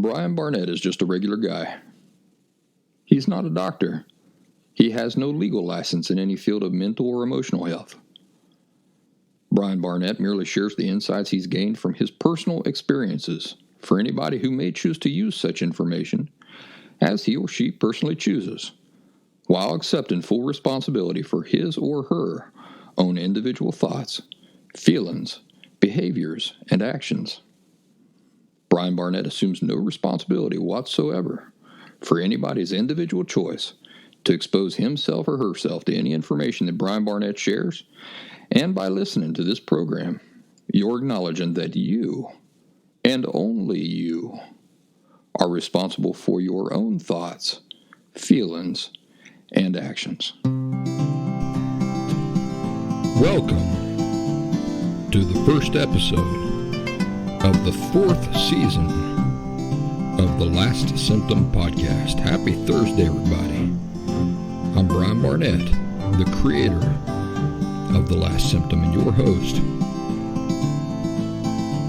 Brian Barnett is just a regular guy. He's not a doctor. He has no legal license in any field of mental or emotional health. Brian Barnett merely shares the insights he's gained from his personal experiences for anybody who may choose to use such information as he or she personally chooses, while accepting full responsibility for his or her own individual thoughts, feelings, behaviors, and actions. Brian Barnett assumes no responsibility whatsoever for anybody's individual choice to expose himself or herself to any information that Brian Barnett shares, and by listening to this program, you're acknowledging that you, and only you, are responsible for your own thoughts, feelings, and actions. Welcome to the first episode of the fourth season of the Last Symptom podcast. Happy Thursday, everybody. I'm Brian Barnett, the creator of The Last Symptom and your host.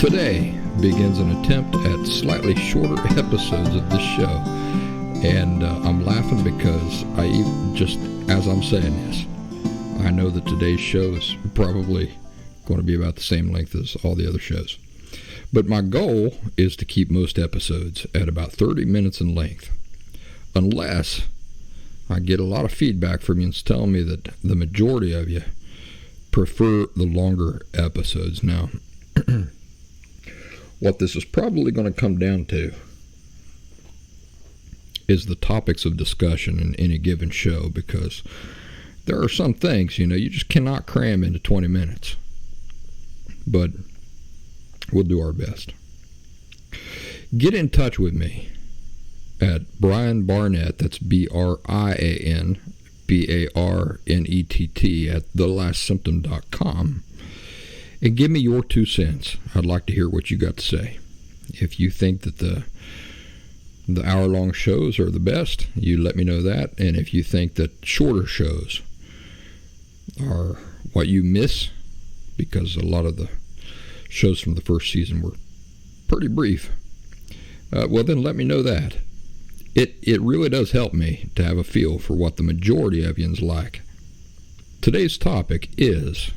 Today begins an attempt at slightly shorter episodes of this show. And I'm laughing because just as I'm saying this, I know that today's show is probably going to be about the same length as all the other shows. But my goal is to keep most episodes at about 30 minutes in length, unless I get a lot of feedback from you telling me that the majority of you prefer the longer episodes. Now, what this is probably going to come down to is the topics of discussion in any given show, because there are some things, you just cannot cram into 20 minutes. But we'll do our best. Get in touch with me at Brian Barnett, that's BrianBarnett at thelastsymptom.com, and give me your 2 cents. I'd like to hear what you got to say. If you think that the hour-long shows are the best, you let me know that. And if you think that shorter shows are what you miss, because a lot of the shows from the first season were pretty brief, well then let me know that. It really does help me to have a feel for what the majority of yous like. Today's topic is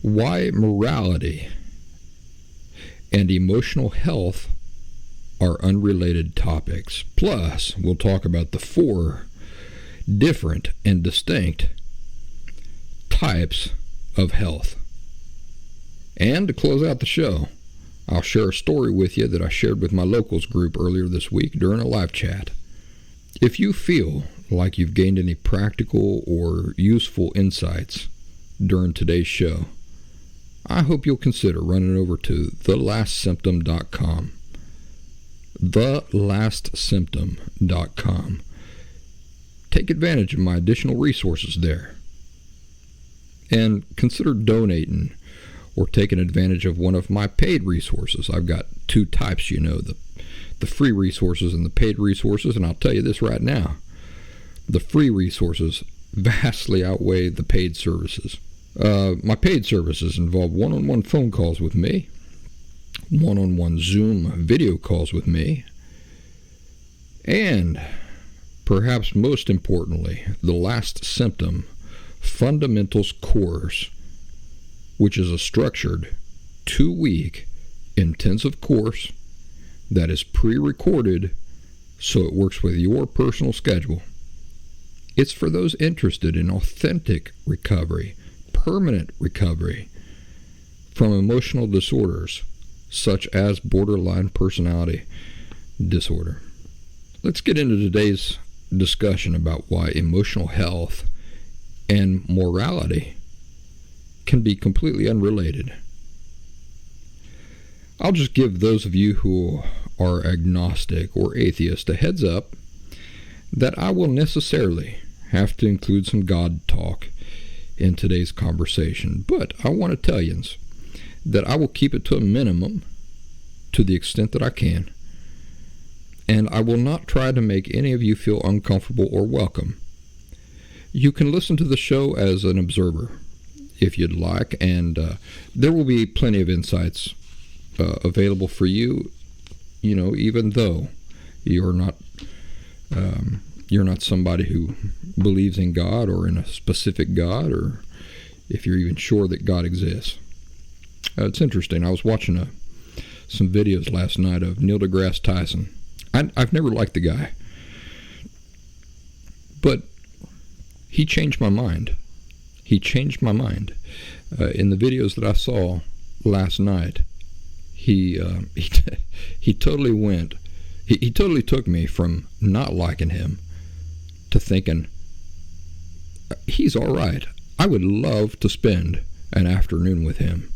why morality and emotional health are unrelated topics. Plus, we'll talk about the 4 different and distinct types of health. And to close out the show, I'll share a story with you that I shared with my locals group earlier this week during a live chat. If you feel like you've gained any practical or useful insights during today's show, I hope you'll consider running over to thelastsymptom.com. thelastsymptom.com. Take advantage of my additional resources there. And consider donating or taking advantage of one of my paid resources. I've got 2 types, the free resources and the paid resources, and I'll tell you this right now. The free resources vastly outweigh the paid services. My paid services involve one-on-one phone calls with me, one-on-one Zoom video calls with me, and perhaps most importantly, the Last Symptom Fundamentals course, which is a structured 2-week intensive course that is pre-recorded so it works with your personal schedule. It's for those interested in authentic recovery, permanent recovery from emotional disorders such as borderline personality disorder. Let's get into today's discussion about why emotional health and morality can be completely unrelated. I'll just give those of you who are agnostic or atheist a heads up that I will necessarily have to include some God talk in today's conversation, but I want to tell you that I will keep it to a minimum to the extent that I can, and I will not try to make any of you feel uncomfortable or welcome. You can listen to the show as an observer if you'd like, and there will be plenty of insights available for you even though you're not somebody who believes in God or in a specific God, or if you're even sure that God exists. It's interesting. I was watching some videos last night of Neil deGrasse Tyson. I've never liked the guy, but he changed my mind. He changed my mind. In the videos that I saw last night, he totally went. He totally took me from not liking him to thinking he's all right. I would love to spend an afternoon with him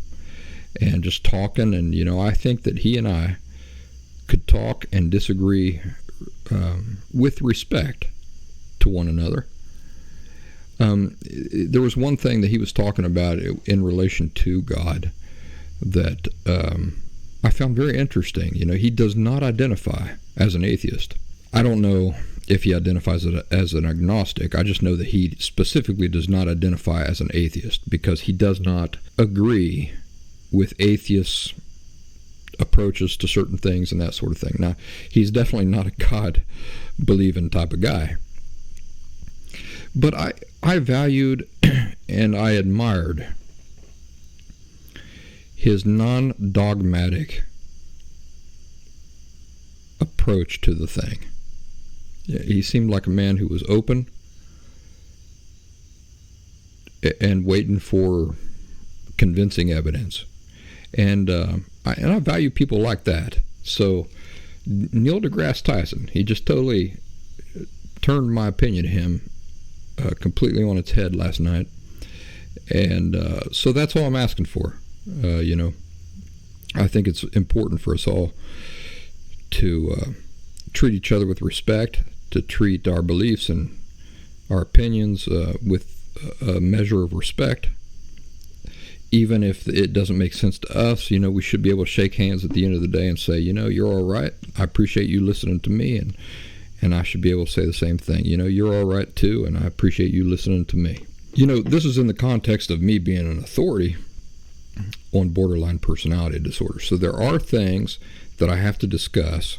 and just talking. And I think that he and I could talk and disagree with respect to one another. There was one thing that he was talking about in relation to God that I found very interesting. He does not identify as an atheist. I don't know if he identifies as an agnostic. I just know that he specifically does not identify as an atheist because he does not agree with atheists' approaches to certain things and that sort of thing. Now, he's definitely not a God-believing type of guy. But I valued and I admired his non-dogmatic approach to the thing. He seemed like a man who was open and waiting for convincing evidence. And I value people like that. So Neil deGrasse Tyson, he just totally turned my opinion of him completely on its head last night. And so that's all I'm asking for. I think it's important for us all to treat each other with respect, to treat our beliefs and our opinions with a measure of respect. Even if it doesn't make sense to us, we should be able to shake hands at the end of the day and say, you're all right. I appreciate you listening to me, and I should be able to say the same thing. You're all right too, and I appreciate you listening to me. This is in the context of me being an authority on borderline personality disorder. So there are things that I have to discuss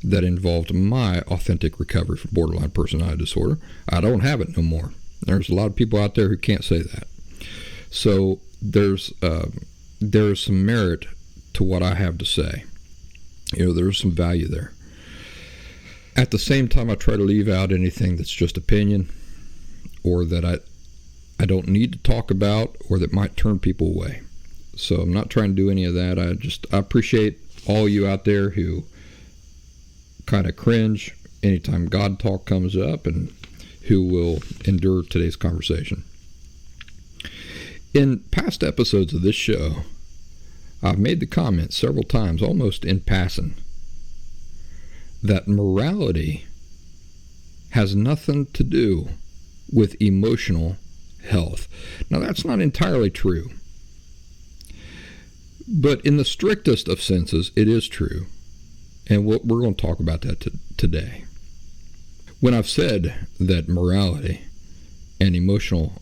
that involved my authentic recovery from borderline personality disorder. I don't have it no more. There's a lot of people out there who can't say that. So there's some merit to what I have to say. There's some value there. At the same time, I try to leave out anything that's just opinion or that I don't need to talk about or that might turn people away. So I'm not trying to do any of that. I appreciate all you out there who kind of cringe anytime God talk comes up and who will endure today's conversation. In past episodes of this show, I've made the comment several times, almost in passing, that morality has nothing to do with emotional health. Now, that's not entirely true. But in the strictest of senses, it is true. And we're going to talk about that today. When I've said that morality and emotional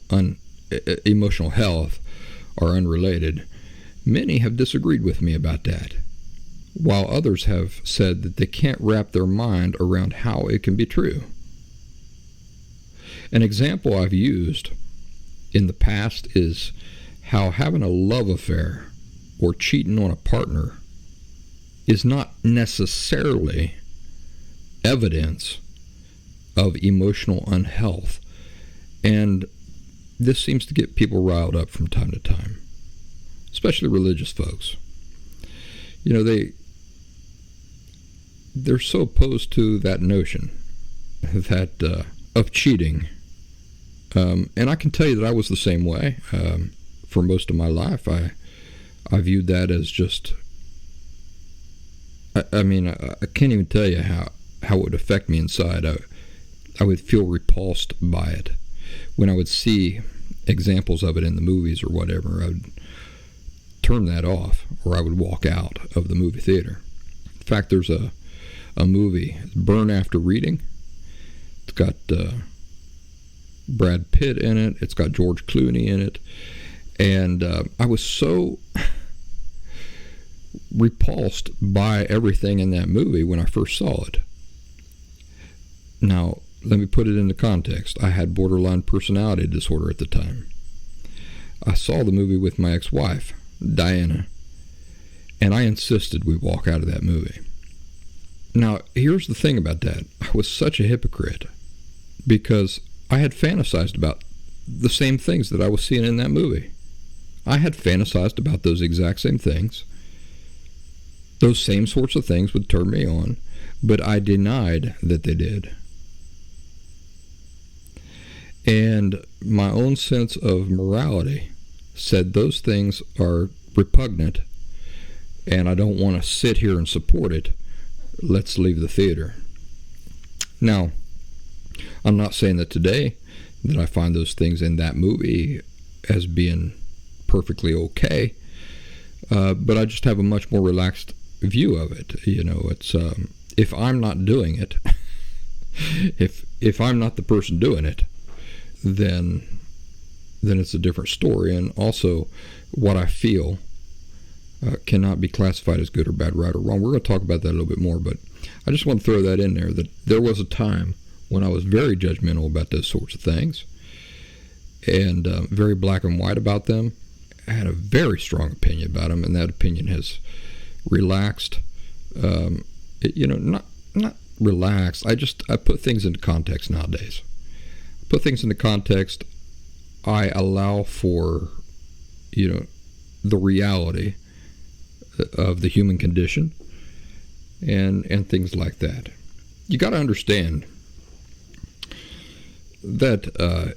health are unrelated, many have disagreed with me about that, while others have said that they can't wrap their mind around how it can be true. An example I've used in the past is how having a love affair or cheating on a partner is not necessarily evidence of emotional unhealth. And this seems to get people riled up from time to time, especially religious folks. They're so opposed to that notion that of cheating. And I can tell you that I was the same way. For most of my life, I viewed that as just, I can't even tell you how it would affect me inside. I would feel repulsed by it. When I would see examples of it in the movies or whatever, I would turn that off, or I would walk out of the movie theater. In fact, there's a movie, Burn After Reading. It's got Brad Pitt in it. It's got George Clooney in it. And I was so repulsed by everything in that movie when I first saw it. Now, let me put it into context. I had borderline personality disorder at the time. I saw the movie with my ex-wife, Diana, and I insisted we walk out of that movie. Now, here's the thing about that. I was such a hypocrite because I had fantasized about the same things that I was seeing in that movie. I had fantasized about those exact same things. Those same sorts of things would turn me on, but I denied that they did. And my own sense of morality said those things are repugnant, and I don't want to sit here and support it. Let's leave the theater. Now, I'm not saying that today that I find those things in that movie as being perfectly okay, but I just have a much more relaxed view of it. You know, it's if I'm not doing it, if I'm not the person doing it, then it's a different story. And also, what I feel cannot be classified as good or bad, right or wrong. We're going to talk about that a little bit more, but I just want to throw that in there, that there was a time when I was very judgmental about those sorts of things and very black and white about them. I had a very strong opinion about them, and that opinion has relaxed. Not relaxed. I put things into context nowadays. Put things into context. I allow for, the reality of the human condition and things like that. You got to understand that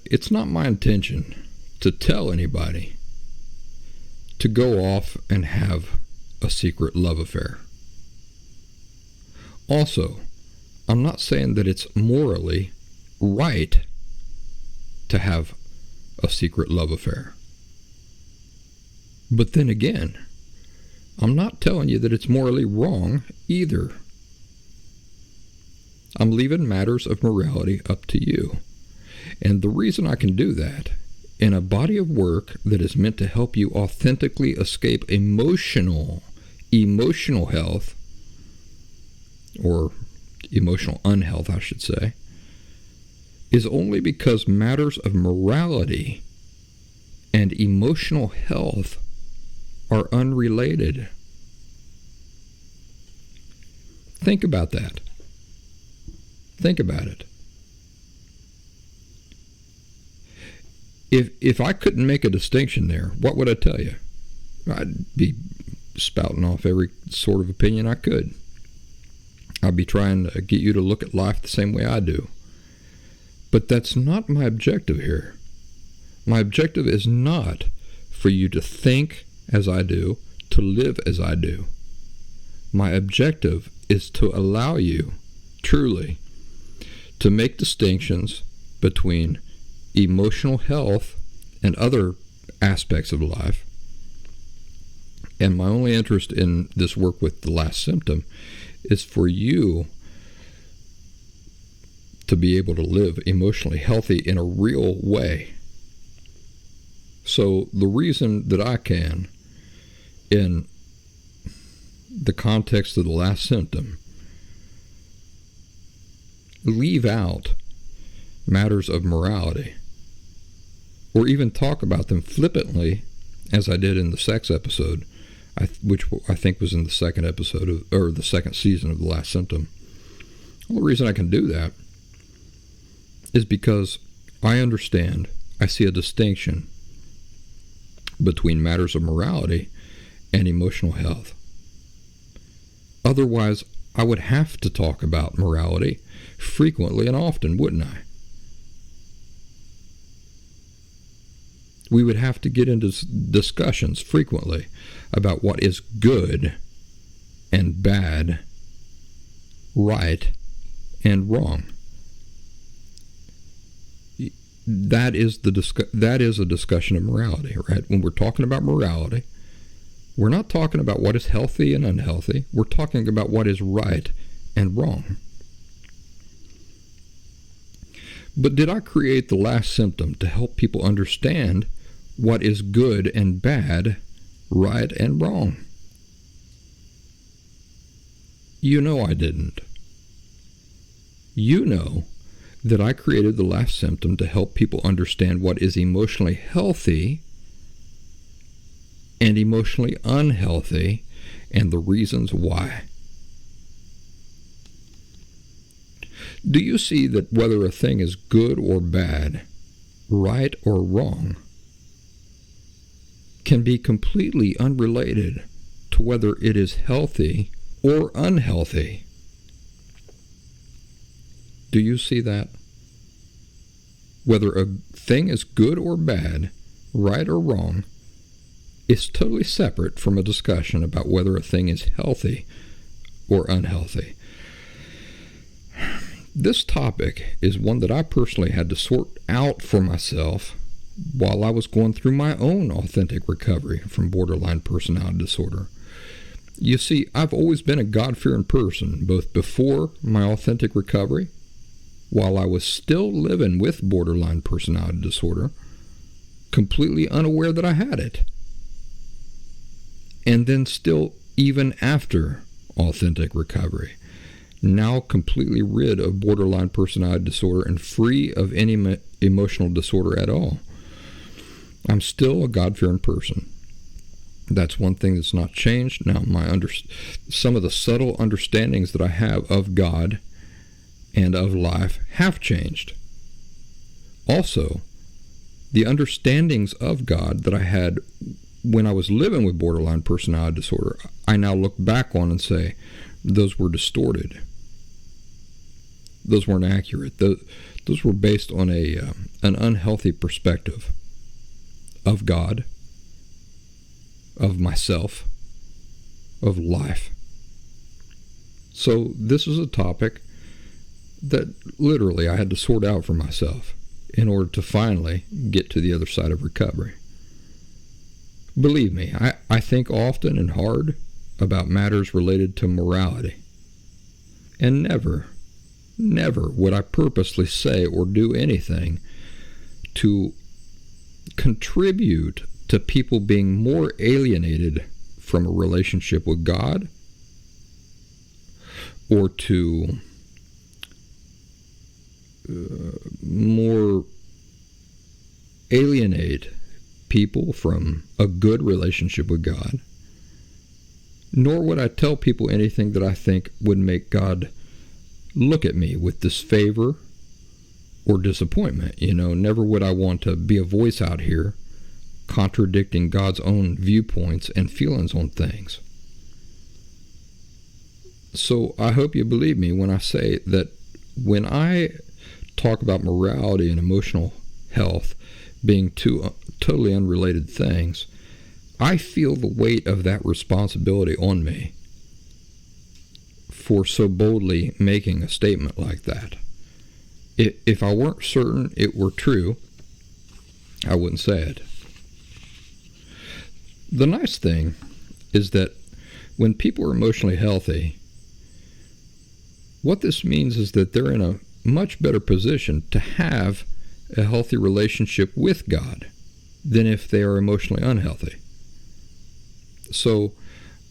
it's not my intention to tell anybody to go off and have a secret love affair. Also, I'm not saying that it's morally right to have a secret love affair. But then again, I'm not telling you that it's morally wrong either. I'm leaving matters of morality up to you. And the reason I can do that in a body of work that is meant to help you authentically escape emotional health, or emotional unhealth, I should say, is only because matters of morality and emotional health are unrelated. Think about that. Think about it. If I couldn't make a distinction there, what would I tell you? I'd be spouting off every sort of opinion I could. I'd be trying to get you to look at life the same way I do. But that's not my objective here. My objective is not for you to think as I do, to live as I do. My objective is to allow you, truly, to make distinctions between emotional health and other aspects of life. And my only interest in this work with the last symptom is for you to be able to live emotionally healthy in a real way. So the reason that I can, in the context of the last symptom, leave out matters of morality, or even talk about them flippantly, as I did in the sex episode, which I think was in the second episode or the second season of the last symptom. The only reason I can do that is because I understand, I see a distinction between matters of morality and emotional health. Otherwise, I would have to talk about morality frequently and often, wouldn't I? We would have to get into discussions frequently about what is good and bad, right and wrong. That is a discussion of morality, right? When we're talking about morality, we're not talking about what is healthy and unhealthy. We're talking about what is right and wrong. But did I create the last symptom to help people understand what is good and bad, right and wrong? You know I didn't. You know that I created the last symptom to help people understand what is emotionally healthy and emotionally unhealthy and the reasons why. Do you see that whether a thing is good or bad, right or wrong, can be completely unrelated to whether it is healthy or unhealthy? Do you see that? Whether a thing is good or bad, right or wrong, is totally separate from a discussion about whether a thing is healthy or unhealthy. This topic is one that I personally had to sort out for myself while I was going through my own authentic recovery from borderline personality disorder. You see, I've always been a God-fearing person, both before my authentic recovery, while I was still living with borderline personality disorder, completely unaware that I had it, and then still even after authentic recovery, now completely rid of borderline personality disorder and free of any emotional disorder at all. I'm still a God-fearing person. That's one thing that's not changed. Now, some of the subtle understandings that I have of God and of life have changed. Also, the understandings of God that I had when I was living with borderline personality disorder, I now look back on and say, those were distorted. Those weren't accurate. Those were based on an unhealthy perspective of God, of myself, of life. So this is a topic that literally I had to sort out for myself in order to finally get to the other side of recovery. Believe me, I think often and hard about matters related to morality. And never would I purposely say or do anything to contribute to people being more alienated from a relationship with God, or to more alienate people from a good relationship with God. Nor would I tell people anything that I think would make God look at me with disfavor or disappointment. Never would I want to be a voice out here contradicting God's own viewpoints and feelings on things. So I hope you believe me when I say that when I talk about morality and emotional health being two totally unrelated things, I feel the weight of that responsibility on me for so boldly making a statement like that. If I weren't certain it were true, I wouldn't say it. The nice thing is that when people are emotionally healthy, what this means is that they're in a much better position to have a healthy relationship with God than if they are emotionally unhealthy. So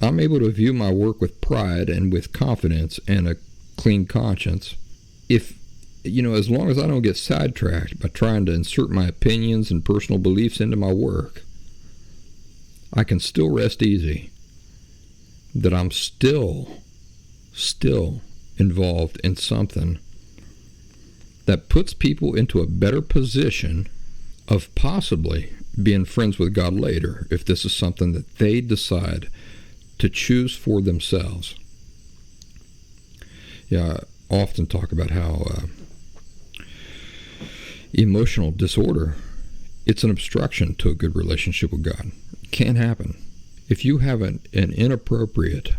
I'm able to view my work with pride and with confidence and a clean conscience. If, as long as I don't get sidetracked by trying to insert my opinions and personal beliefs into my work, I can still rest easy that I'm still involved in something that puts people into a better position of possibly being friends with God later, if this is something that they decide to choose for themselves. I often talk about how emotional disorder, it's an obstruction to a good relationship with God. It can't happen. If you have an inappropriate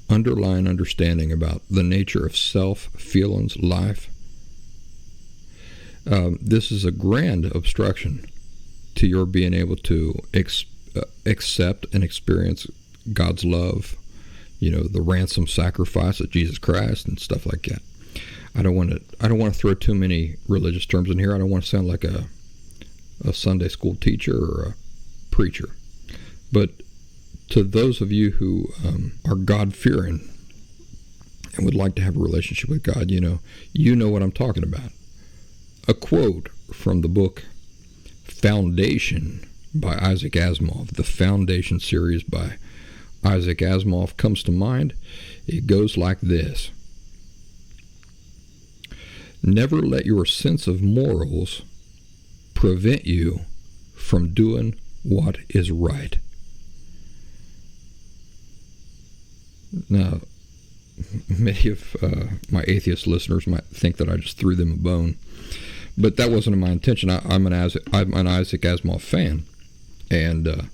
underlying understanding about the nature of self, feelings, life, this is a grand obstruction to your being able to accept and experience God's love, the ransom sacrifice of Jesus Christ and stuff like that. I don't want to throw too many religious terms in here. I don't want to sound like a Sunday school teacher or a preacher. But to those of you who are God-fearing and would like to have a relationship with God, you know what I'm talking about. A quote from the book Foundation by Isaac Asimov, the Foundation series by Isaac Asimov, comes to mind. It goes like this: never let your sense of morals prevent you from doing what is right. Now, many of my atheist listeners might think that I just threw them a bone, but that wasn't my intention. I'm an Isaac Asimov fan, and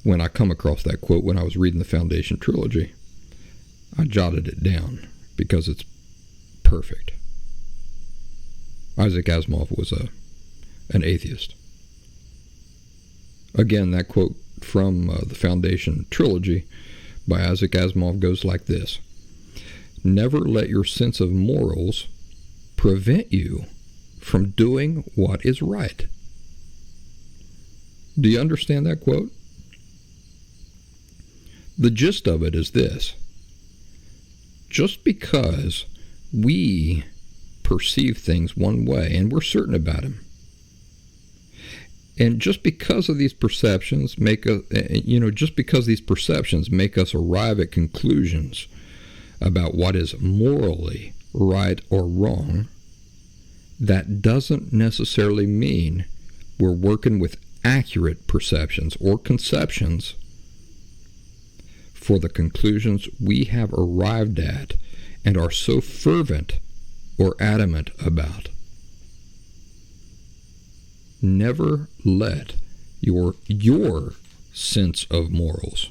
when I come across that quote when I was reading the Foundation trilogy, I jotted it down because it's perfect. Isaac Asimov was an atheist. Again, that quote from the Foundation trilogy by Isaac Asimov goes like this: never let your sense of morals prevent you from doing what is right. Do you understand that quote? The gist of it is this: just because we perceive things one way and we're certain about them, and just because of these perceptions make us arrive at conclusions about what is morally right or wrong, that doesn't necessarily mean we're working with accurate perceptions or conceptions for the conclusions we have arrived at and are so fervent or adamant about. Never let your sense of morals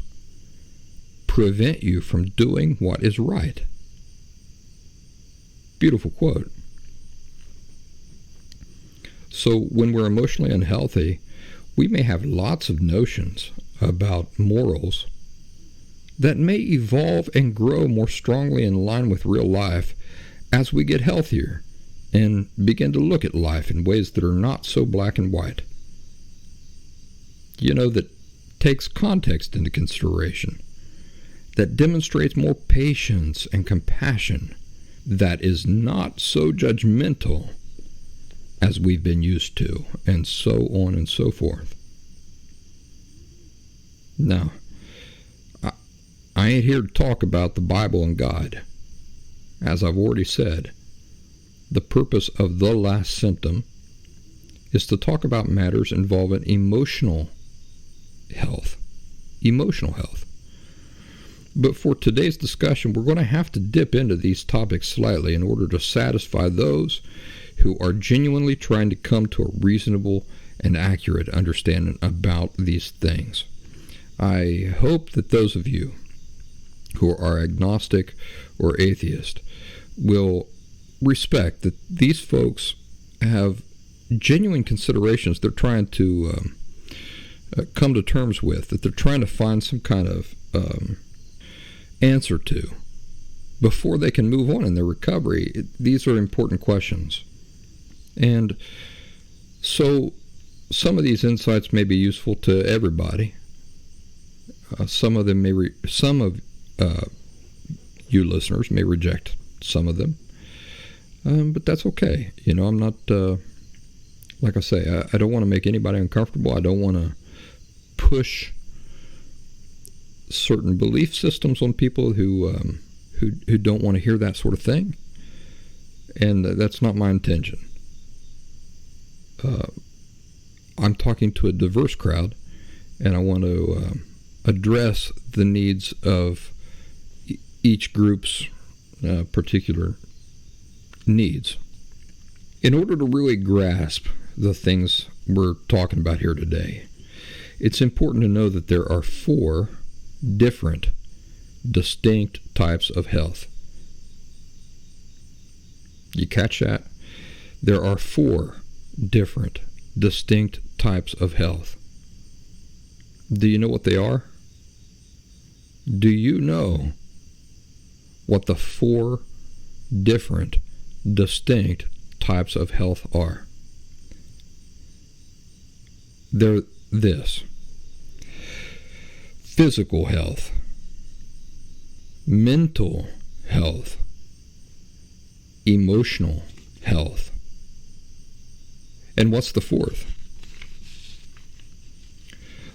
prevent you from doing what is right. Beautiful quote. So when we're emotionally unhealthy, we may have lots of notions about morals that may evolve and grow more strongly in line with real life as we get healthier and begin to look at life in ways that are not so black and white. That takes context into consideration, that demonstrates more patience and compassion, that is not so judgmental as we've been used to, and so on and so forth. Now, I ain't here to talk about the Bible and God. As I've already said, the purpose of The Last Symptom is to talk about matters involving emotional health. But for today's discussion, we're going to have to dip into these topics slightly in order to satisfy those who are genuinely trying to come to a reasonable and accurate understanding about these things. I hope that those of you who are agnostic or atheist will respect that these folks have genuine considerations they're trying to come to terms with, that they're trying to find some kind of answer to before they can move on in their recovery. These are important questions. And so some of these insights may be useful to everybody. Some of you listeners may reject some of them. But that's okay. I'm not, like I say, I don't want to make anybody uncomfortable. I don't want to push certain belief systems on people who don't want to hear that sort of thing. And that's not my intention. I'm talking to a diverse crowd, and I want to address the needs of each group's particular needs. In order to really grasp the things we're talking about here today, it's important to know that there are 4 different, distinct types of health. You catch that? There are 4 different, distinct types of health. Do you know what they are? Do you know what the 4 different, distinct types of health are? They're this: physical health, mental health, emotional health. And what's the fourth?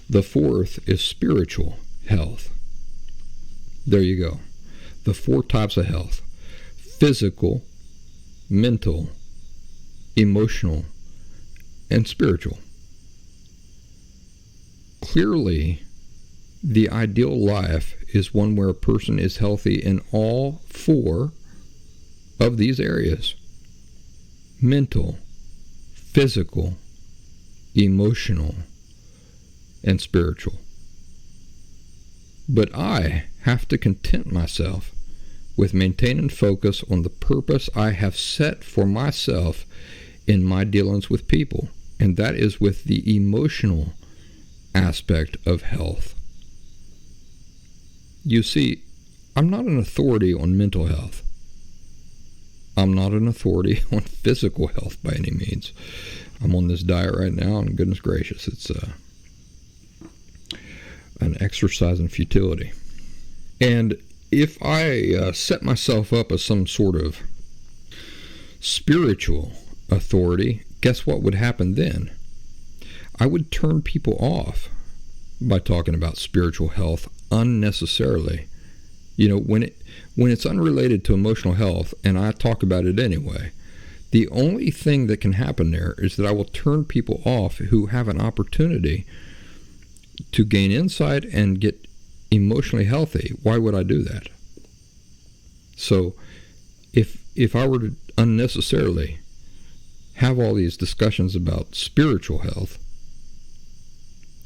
The fourth is spiritual health. There you go. The four types of health: physical, mental, emotional, and spiritual. Clearly, the ideal life is one where a person is healthy in all four of these areas: mental, physical, emotional, and spiritual. But I have to content myself with maintaining focus on the purpose I have set for myself in my dealings with people, and that is with the emotional aspect of health. You see, I'm not an authority on mental health. I'm not an authority on physical health by any means. I'm on this diet right now, and goodness gracious, it's an exercise in futility. And if I set myself up as some sort of spiritual authority, guess what would happen then? I would turn people off by talking about spiritual health unnecessarily. You know, when it's unrelated to emotional health, and I talk about it anyway, the only thing that can happen there is that I will turn people off who have an opportunity to gain insight and get emotionally healthy. Why would I do that? So if I were to unnecessarily have all these discussions about spiritual health,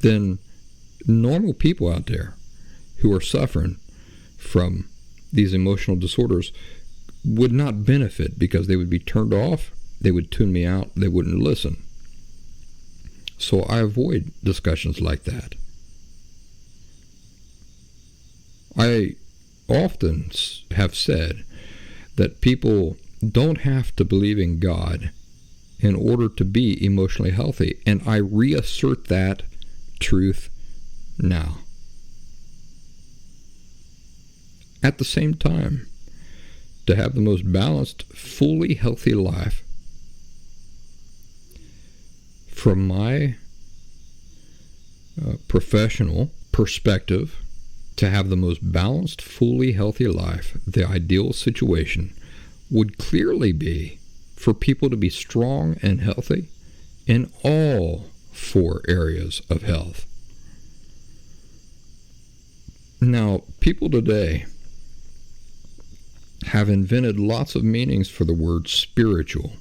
then normal people out there who are suffering from these emotional disorders would not benefit, because they would be turned off, they would tune me out, they wouldn't listen. So I avoid discussions like that. I often have said that people don't have to believe in God in order to be emotionally healthy, and I reassert that truth now. At the same time, to have the most balanced, fully healthy life, from my professional perspective, to have the most balanced, fully healthy life, the ideal situation would clearly be for people to be strong and healthy in all four areas of health. Now, people today have invented lots of meanings for the word spiritual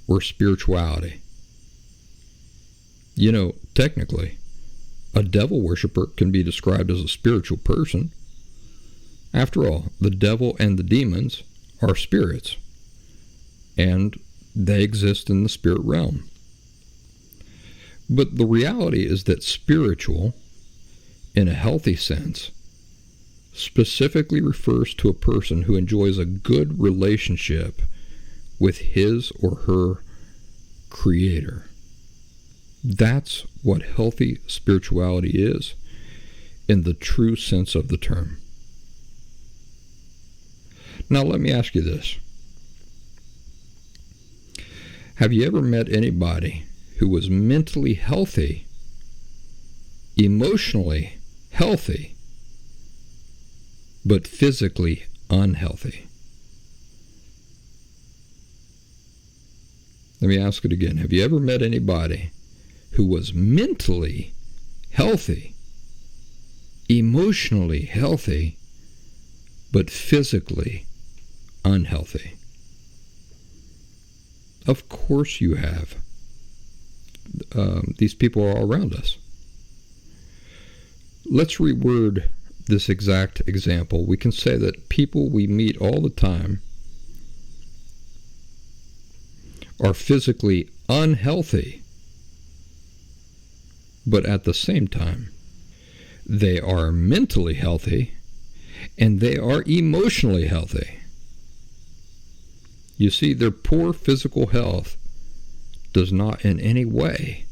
or spirituality. You know, technically, a devil worshiper can be described as a spiritual person. After all, the devil and the demons are spirits, and they exist in the spirit realm. But the reality is that spiritual, in a healthy sense, specifically refers to a person who enjoys a good relationship with his or her Creator. That's what healthy spirituality is in the true sense of the term. Now let me ask you this. Have you ever met anybody who was mentally healthy, emotionally healthy, but physically unhealthy? Let me ask it again. Have you ever met anybody who was mentally healthy, emotionally healthy, but physically unhealthy? Of course you have. These people are all around us. Let's reword this exact example. We can say that people we meet all the time are physically unhealthy, but at the same time, they are mentally healthy and they are emotionally healthy. You see, their poor physical health does not in any way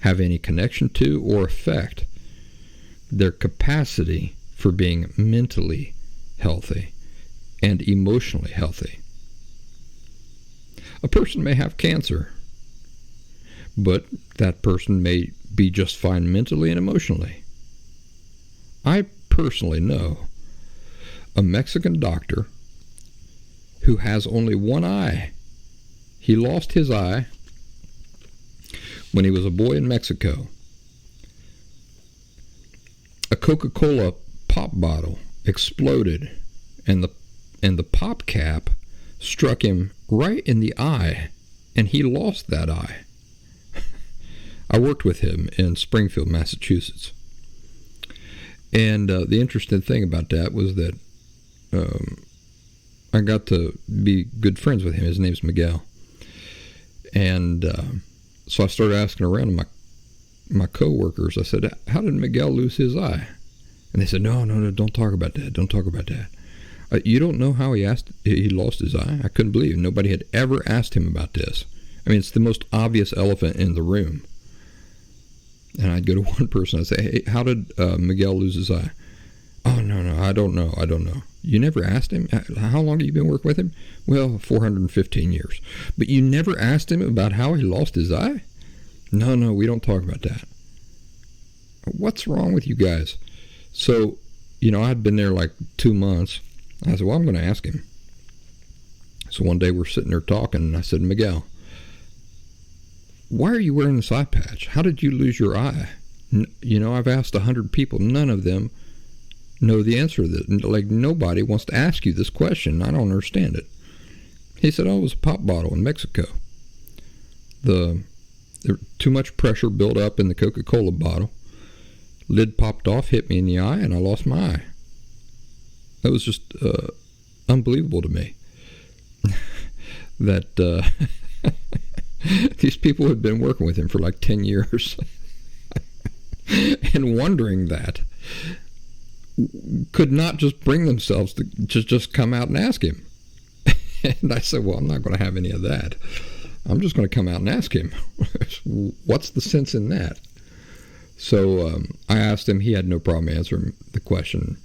have any connection to or affect their capacity for being mentally healthy and emotionally healthy. A person may have cancer, but that person may be just fine mentally and emotionally. I personally know a Mexican doctor who has only one eye. He lost his eye when he was a boy in Mexico. A Coca-Cola pop bottle exploded, and the pop cap struck him right in the eye, and he lost that eye. I worked with him in Springfield, Massachusetts. And the interesting thing about that was that I got to be good friends with him. His name's Miguel. And so I started asking around my co-workers. I said, how did Miguel lose his eye? And they said, no, don't talk about that. Don't talk about that. You don't know how he lost his eye? I couldn't believe it. Nobody had ever asked him about this. I mean, it's the most obvious elephant in the room. And I'd go to one person, I'd say, hey, how did Miguel lose his eye? Oh, no, I don't know. You never asked him? How long have you been working with him? Well, 415 years. But you never asked him about how he lost his eye? No, we don't talk about that. What's wrong with you guys? So, I'd been there like 2 months. I said, well, I'm going to ask him. So one day we're sitting there talking, and I said, Miguel, why are you wearing this eye patch? How did you lose your eye? I've asked 100 people. None of them know the answer to this. Like, nobody wants to ask you this question. I don't understand it. He said, it was a pop bottle in Mexico. There too much pressure built up in the Coca-Cola bottle. Lid popped off, hit me in the eye, and I lost my eye. That was just unbelievable to me. That these people had been working with him for like 10 years and wondering that, could not just bring themselves to just come out and ask him. And I said, well, I'm not going to have any of that. I'm just going to come out and ask him. What's the sense in that? So I asked him. He had no problem answering the question.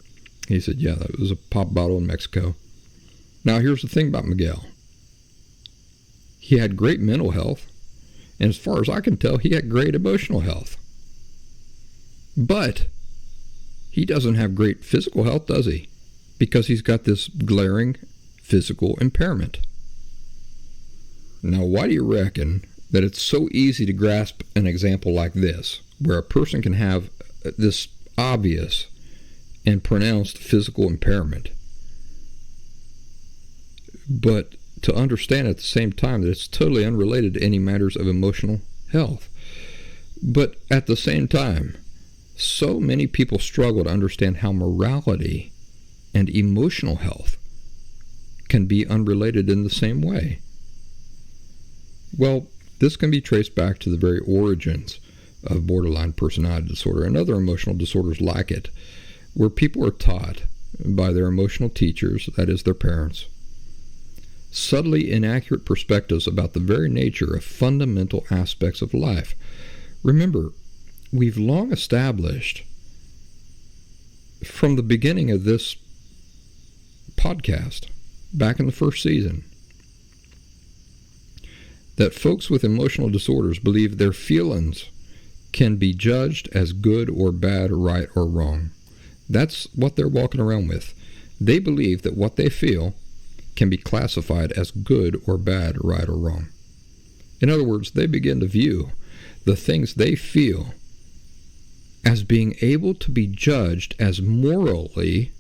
He said, yeah, that was a pop bottle in Mexico. Now, here's the thing about Miguel. He had great mental health, and as far as I can tell, he had great emotional health. But he doesn't have great physical health, does he? Because he's got this glaring physical impairment. Now, why do you reckon that it's so easy to grasp an example like this, where a person can have this obvious and pronounced physical impairment, but to understand at the same time that it's totally unrelated to any matters of emotional health? But at the same time, so many people struggle to understand how morality and emotional health can be unrelated in the same way. Well, this can be traced back to the very origins of borderline personality disorder and other emotional disorders like it, where people are taught by their emotional teachers, that is, their parents, subtly inaccurate perspectives about the very nature of fundamental aspects of life. Remember, we've long established from the beginning of this podcast, back in the first season, that folks with emotional disorders believe their feelings can be judged as good or bad, right or wrong. That's what they're walking around with. They believe that what they feel can be classified as good or bad, right or wrong. In other words, they begin to view the things they feel as being able to be judged as morally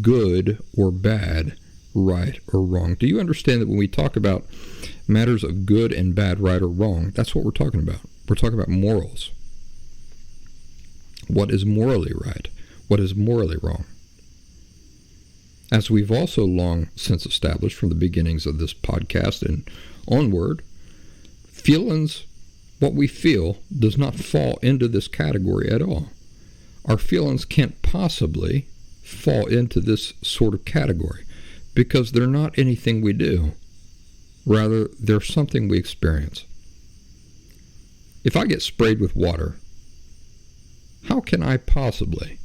good or bad, right or wrong. Do you understand that when we talk about matters of good and bad, right or wrong, that's what we're talking about? We're talking about morals. What is morally right? What is morally wrong? As we've also long since established from the beginnings of this podcast and onward, feelings, what we feel, does not fall into this category at all. Our feelings can't possibly fall into this sort of category because they're not anything we do. Rather, they're something we experience. If I get sprayed with water, how can I possibly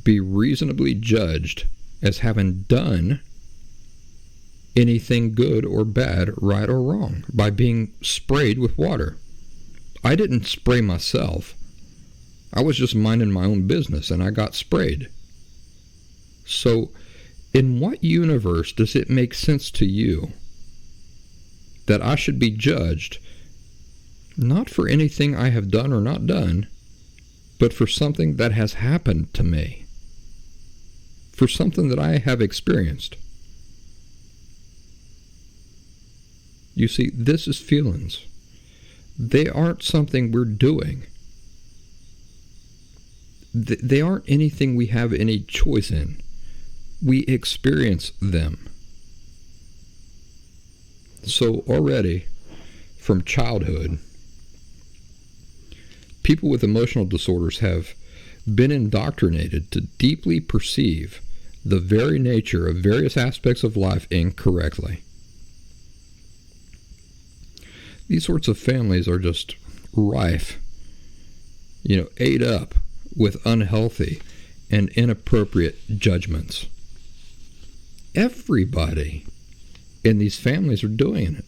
be reasonably judged as having done anything good or bad, right or wrong, by being sprayed with water. I didn't spray myself. I was just minding my own business and I got sprayed. So, in what universe does it make sense to you that I should be judged not for anything I have done or not done, but for something that has happened to me, for something that I have experienced? You see, this is feelings. They aren't something we're doing. They aren't anything we have any choice in. We experience them. So already, from childhood, people with emotional disorders have been indoctrinated to deeply perceive the very nature of various aspects of life incorrectly. These sorts of families are just rife, ate up with unhealthy and inappropriate judgments. Everybody in these families are doing it.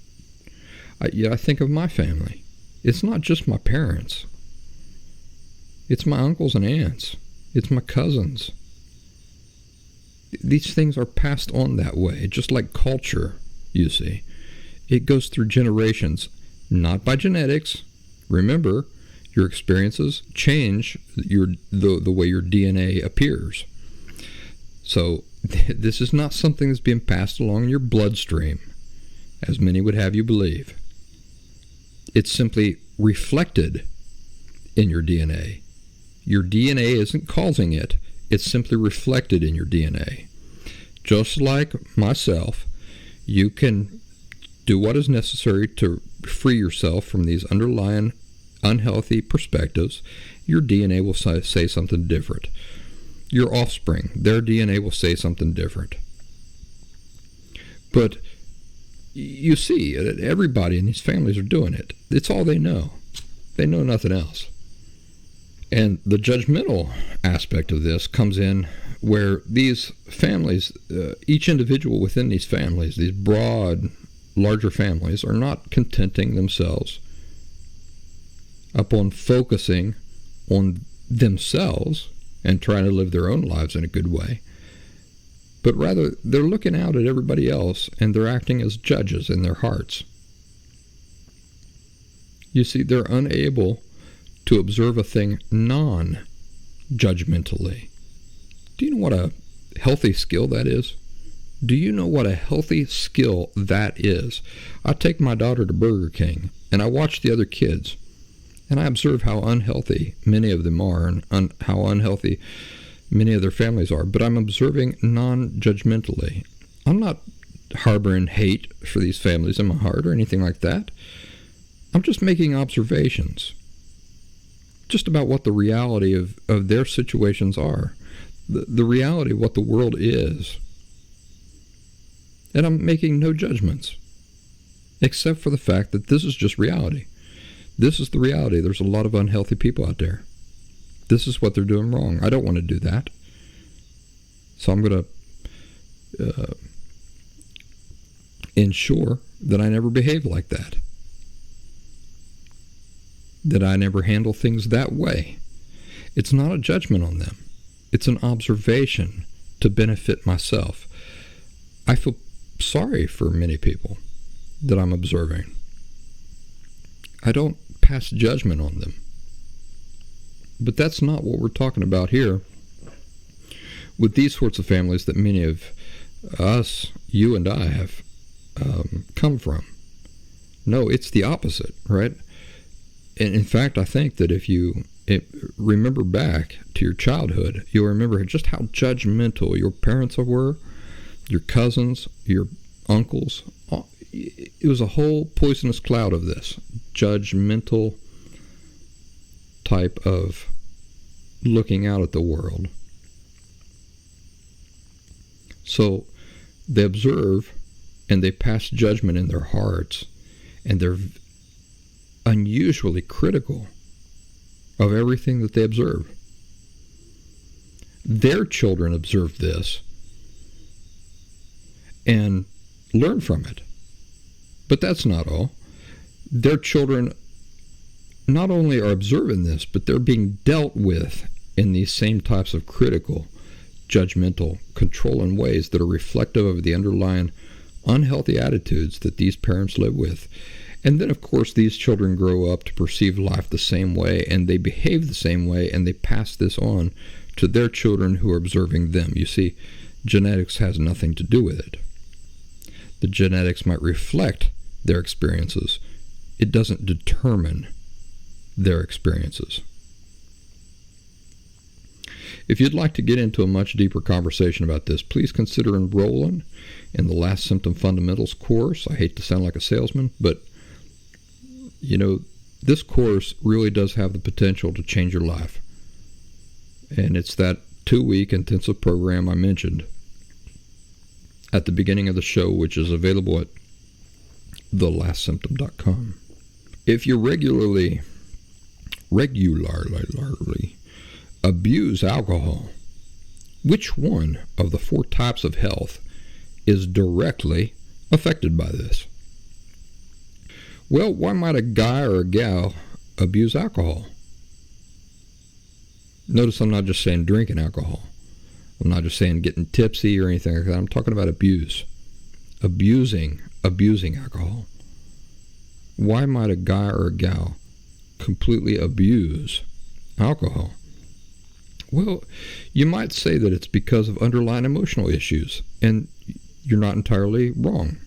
I think of my family. It's not just my parents. It's my uncles and aunts. It's my cousins. These things are passed on that way, just like culture, you see. It goes through generations, not by genetics. Remember, your experiences change the way your DNA appears. So this is not something that's being passed along in your bloodstream, as many would have you believe. It's simply reflected in your DNA. Your DNA isn't causing it. It's simply reflected in your DNA. Just like myself, you can do what is necessary to free yourself from these underlying unhealthy perspectives. Your DNA will say something different. Your offspring, their DNA will say something different. But you see, everybody in these families are doing it. It's all they know. They know nothing else. And the judgmental aspect of this comes in where these families, each individual within these families, these broad, larger families, are not contenting themselves upon focusing on themselves and trying to live their own lives in a good way, but rather they're looking out at everybody else and they're acting as judges in their hearts. You see, they're unable to observe a thing non-judgmentally. Do you know what a healthy skill that is? Do you know what a healthy skill that is? I take my daughter to Burger King and I watch the other kids and I observe how unhealthy many of them are and how unhealthy many of their families are, but I'm observing non-judgmentally. I'm not harboring hate for these families in my heart or anything like that. I'm just making observations just about what the reality of their situations are, the reality of what the world is. And I'm making no judgments, except for the fact that this is just reality. This is the reality. There's a lot of unhealthy people out there. This is what they're doing wrong. I don't want to do that. So I'm going to ensure that I never behave like that. That I never handle things that way. It's not a judgment on them. It's an observation to benefit myself. I feel sorry for many people that I'm observing. I don't pass judgment on them. But that's not what we're talking about here with these sorts of families that many of us, you and I, have come from. No, it's the opposite, right? And in fact, I think that if you remember back to your childhood, you'll remember just how judgmental your parents were, your cousins, your uncles. It was a whole poisonous cloud of this judgmental type of looking out at the world. So they observe and they pass judgment in their hearts, and they're unusually critical of everything that they observe. Their children observe this, and learn from it. But that's not all. Their children not only are observing this, but they're being dealt with in these same types of critical, judgmental, controlling ways that are reflective of the underlying unhealthy attitudes that these parents live with. And then, of course, these children grow up to perceive life the same way, and they behave the same way, and they pass this on to their children who are observing them. You see, genetics has nothing to do with it. The genetics might reflect their experiences. It doesn't determine their experiences. If you'd like to get into a much deeper conversation about this, please consider enrolling in the Last Symptom Fundamentals course. I hate to sound like a salesman, but this course really does have the potential to change your life. And it's that 2-week intensive program I mentioned at the beginning of the show, which is available at thelastsymptom.com. If you regularly abuse alcohol, which one of the 4 types of health is directly affected by this? Well, why might a guy or a gal abuse alcohol? Notice I'm not just saying drinking alcohol. I'm not just saying getting tipsy or anything like that. I'm talking about abuse. Abusing alcohol. Why might a guy or a gal completely abuse alcohol? Well, you might say that it's because of underlying emotional issues, and you're not entirely wrong.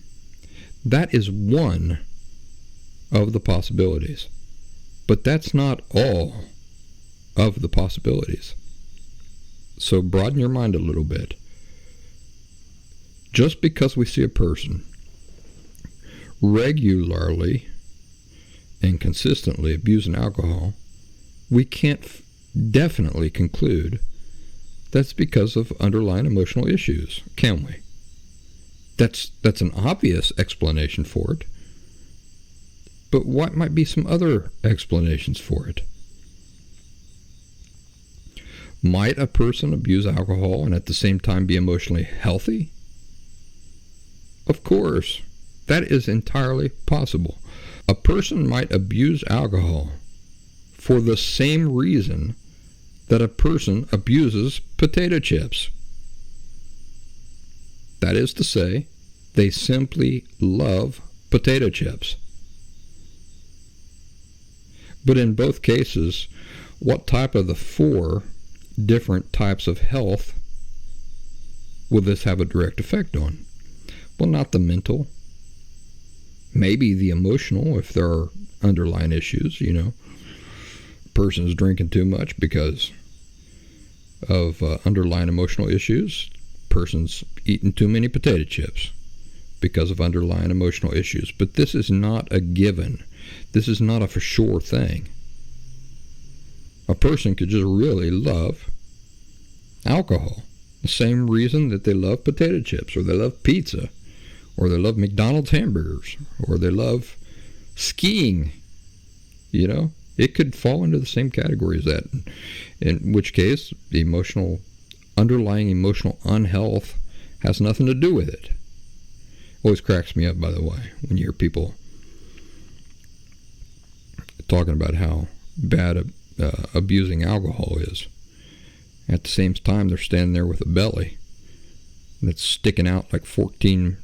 That is one of the possibilities, but that's not all of the possibilities. So broaden your mind a little bit. Just because we see a person regularly and consistently abusing alcohol, we can't definitely conclude that's because of underlying emotional issues, can we? That's an obvious explanation for it. But what might be some other explanations for it? Might a person abuse alcohol and at the same time be emotionally healthy? Of course, that is entirely possible. A person might abuse alcohol for the same reason that a person abuses potato chips. That is to say, they simply love potato chips. But in both cases, what type of the 4 different types of health will this have a direct effect on? Well, not the mental. Maybe the emotional, if there are underlying issues, A person is drinking too much because of underlying emotional issues. Person's eating too many potato chips because of underlying emotional issues. But this is not a given. This is not a for sure thing. A person could just really love alcohol. The same reason that they love potato chips, or they love pizza, or they love McDonald's hamburgers, or they love skiing. It could fall into the same category as that. In which case, the underlying emotional unhealth has nothing to do with it. Always cracks me up, by the way, when you hear people talking about how bad abusing alcohol is. At the same time, they're standing there with a belly that's sticking out like 14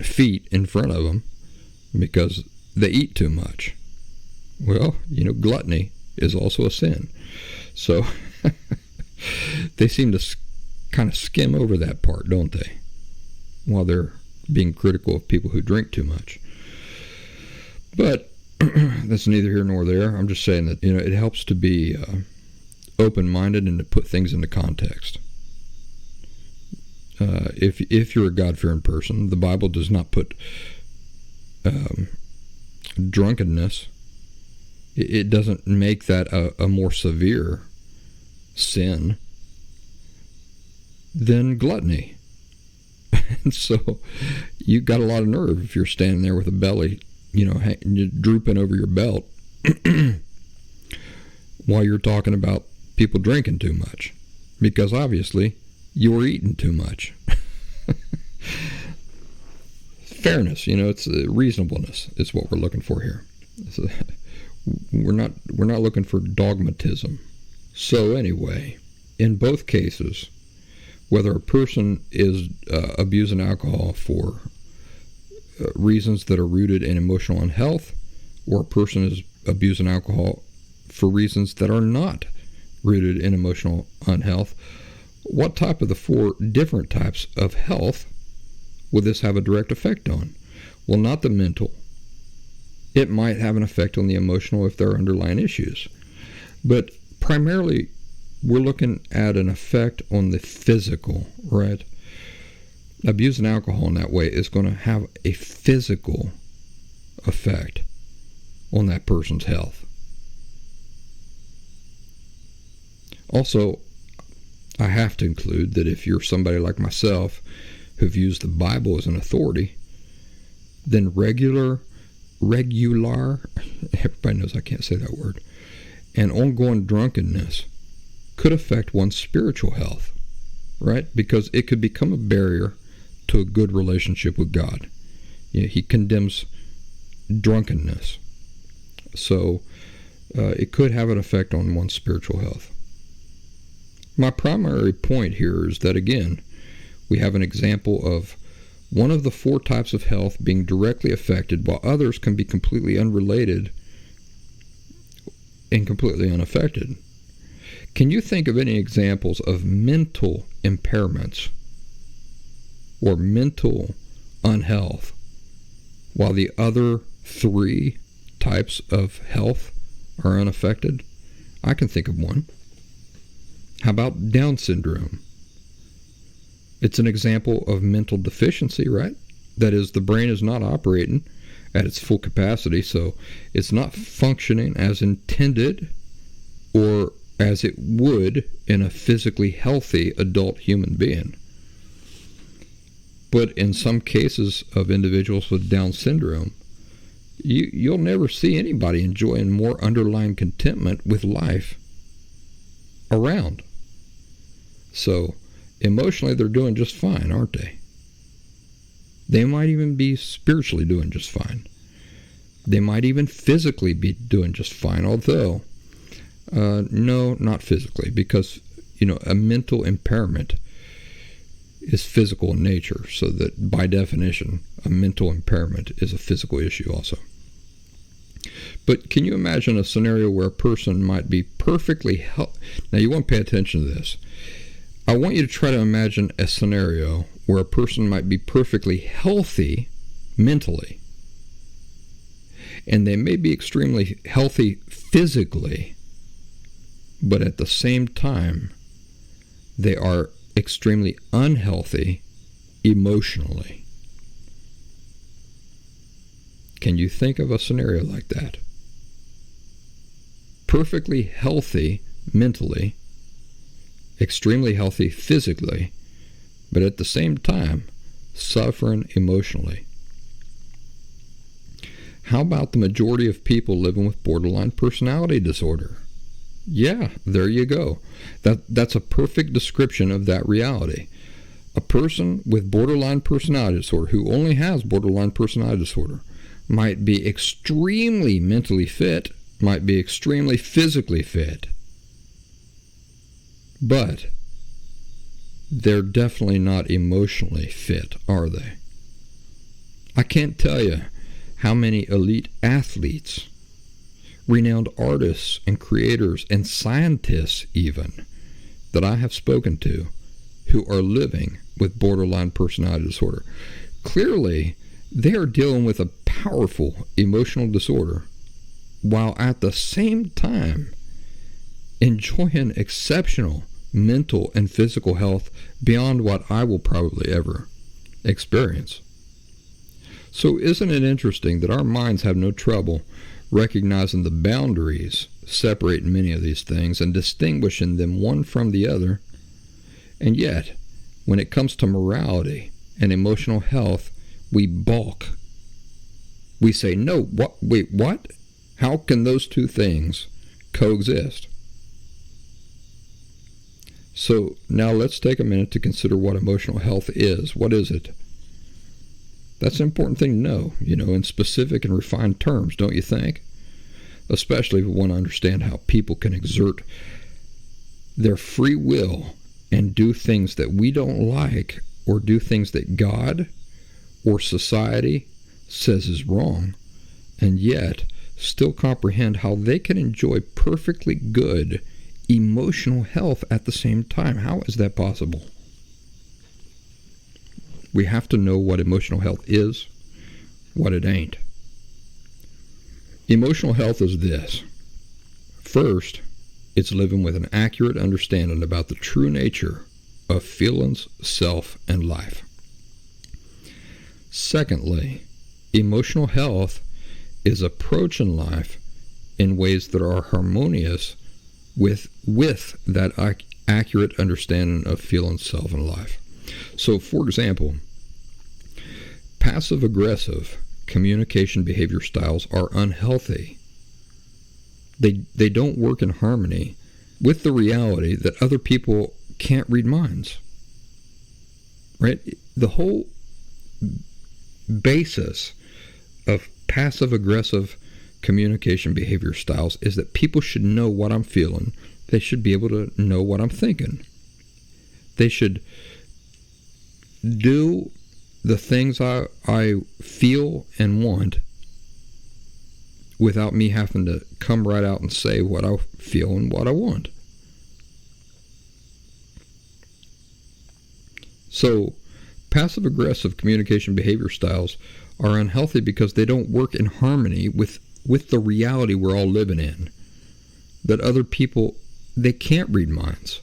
feet in front of them because they eat too much. Well, gluttony is also a sin. So they seem to kind of skim over that part, don't they? While they're being critical of people who drink too much. But that's neither here nor there. I'm just saying that, it helps to be open-minded and to put things into context. If you're a God-fearing person, the Bible does not put drunkenness. It doesn't make that a more severe sin than gluttony. And so you got a lot of nerve if you're standing there with a belly, drooping over your belt while you're talking about people drinking too much, because obviously you're eating too much. fairness, it's reasonableness is what we're looking for here. So we're not looking for dogmatism. So anyway, in both cases, whether a person is abusing alcohol for reasons that are rooted in emotional unhealth, or a person is abusing alcohol for reasons that are not rooted in emotional unhealth, what type of the four different types of health will this have a direct effect on? Well, not the mental. It might have an effect on the emotional if there are underlying issues. But primarily, we're looking at an effect on the physical, right? Abusing alcohol in that way is going to have a physical effect on that person's health. Also, I have to include that if you're somebody like myself who've used the Bible as an authority, then regular, everybody knows I can't say that word, and ongoing drunkenness could affect one's spiritual health, right? Because it could become a barrier to a good relationship with God. He condemns drunkenness. So it could have an effect on one's spiritual health. My primary point here is that, again, we have an example of one of the four types of health being directly affected, while others can be completely unrelated and completely unaffected. Can you think of any examples of mental impairments or mental unhealth while the other three types of health are unaffected? I can think of one. How about Down syndrome? It's an example of mental deficiency, right? That is, the brain is not operating at its full capacity, so it's not functioning as intended or as it would in a physically healthy adult human being. But in some cases of individuals with Down syndrome, you'll never see anybody enjoying more underlying contentment with life around. So emotionally, they're doing just fine, aren't they? They might even be spiritually doing just fine. They might even physically be doing just fine, although, no, not physically, because, a mental impairment is physical in nature, so that by definition, a mental impairment is a physical issue also. But can you imagine a scenario where a person might be perfectly healthy? Now, you want to pay attention to this. I want you to try to imagine a scenario where a person might be perfectly healthy mentally, and they may be extremely healthy physically, but at the same time, they are extremely unhealthy emotionally. Can you think of a scenario like that? Perfectly healthy mentally, extremely healthy physically, but at the same time, suffering emotionally. How about the majority of people living with borderline personality disorder? Yeah, there you go. That's a perfect description of that reality. A person with borderline personality disorder who only has borderline personality disorder might be extremely mentally fit, might be extremely physically fit, but they're definitely not emotionally fit, are they? I can't tell you how many elite athletes, renowned artists and creators and scientists even, that I have spoken to who are living with borderline personality disorder. Clearly, they are dealing with a powerful emotional disorder while at the same time enjoying exceptional mental and physical health beyond what I will probably ever experience. So isn't it interesting that our minds have no trouble recognizing the boundaries separating many of these things and distinguishing them one from the other? And yet, when it comes to morality and emotional health, we balk. We say, no, what? Wait, what? How can those two things coexist? So now let's take a minute to consider what emotional health is. What is it? That's an important thing to know, in specific and refined terms, don't you think? Especially if we want to understand how people can exert their free will and do things that we don't like, or do things that God or society says is wrong, and yet still comprehend how they can enjoy perfectly good emotional health at the same time. How is that possible? We have to know what emotional health is, what it ain't. Emotional health is this. First, it's living with an accurate understanding about the true nature of feelings, self, and life. Secondly, emotional health is approaching life in ways that are harmonious with that accurate understanding of feelings, self, and life. So, for example, passive-aggressive communication behavior styles are unhealthy. They don't work in harmony with the reality that other people can't read minds. Right? The whole basis of passive-aggressive communication behavior styles is that people should know what I'm feeling. They should be able to know what I'm thinking. They should do the things I feel and want without me having to come right out and say what I feel and what I want. So, passive-aggressive communication behavior styles are unhealthy because they don't work in harmony with the reality we're all living in. That other people, they can't read minds,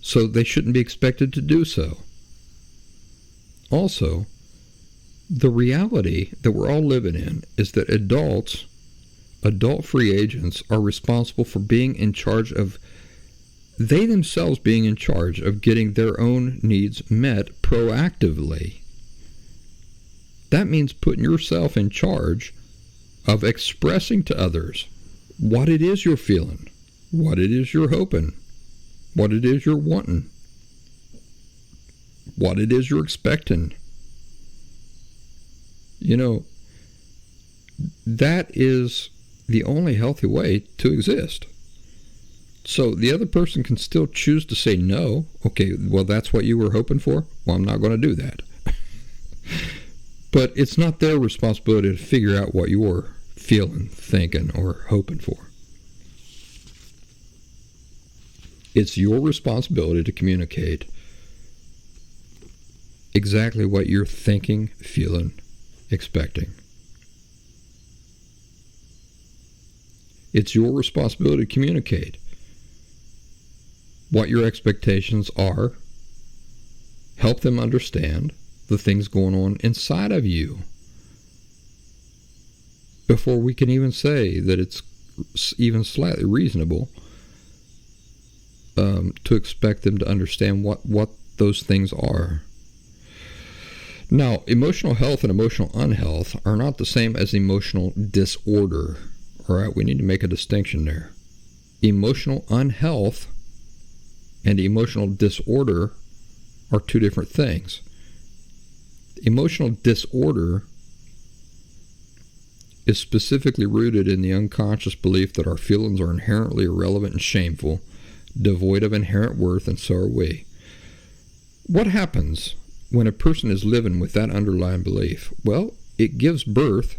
so they shouldn't be expected to do so. Also, the reality that we're all living in is that adult free agents are responsible for being in charge of, they themselves being in charge of getting their own needs met proactively. That means putting yourself in charge of expressing to others what it is you're feeling, what it is you're hoping, what it is you're wanting, what it is you're expecting. That is the only healthy way to exist. So the other person can still choose to say no. Okay, well, that's what you were hoping for? Well, I'm not going to do that. But it's not their responsibility to figure out what you're feeling, thinking, or hoping for. It's your responsibility to communicate exactly what you're thinking, feeling, expecting. It's your responsibility to communicate what your expectations are, help them understand the things going on inside of you before we can even say that it's even slightly reasonable to expect them to understand what those things are. Now, emotional health and emotional unhealth are not the same as emotional disorder. All right, we need to make a distinction there. Emotional unhealth and emotional disorder are two different things. Emotional disorder is specifically rooted in the unconscious belief that our feelings are inherently irrelevant and shameful, devoid of inherent worth, and so are we. What happens when a person is living with that underlying belief? Well, it gives birth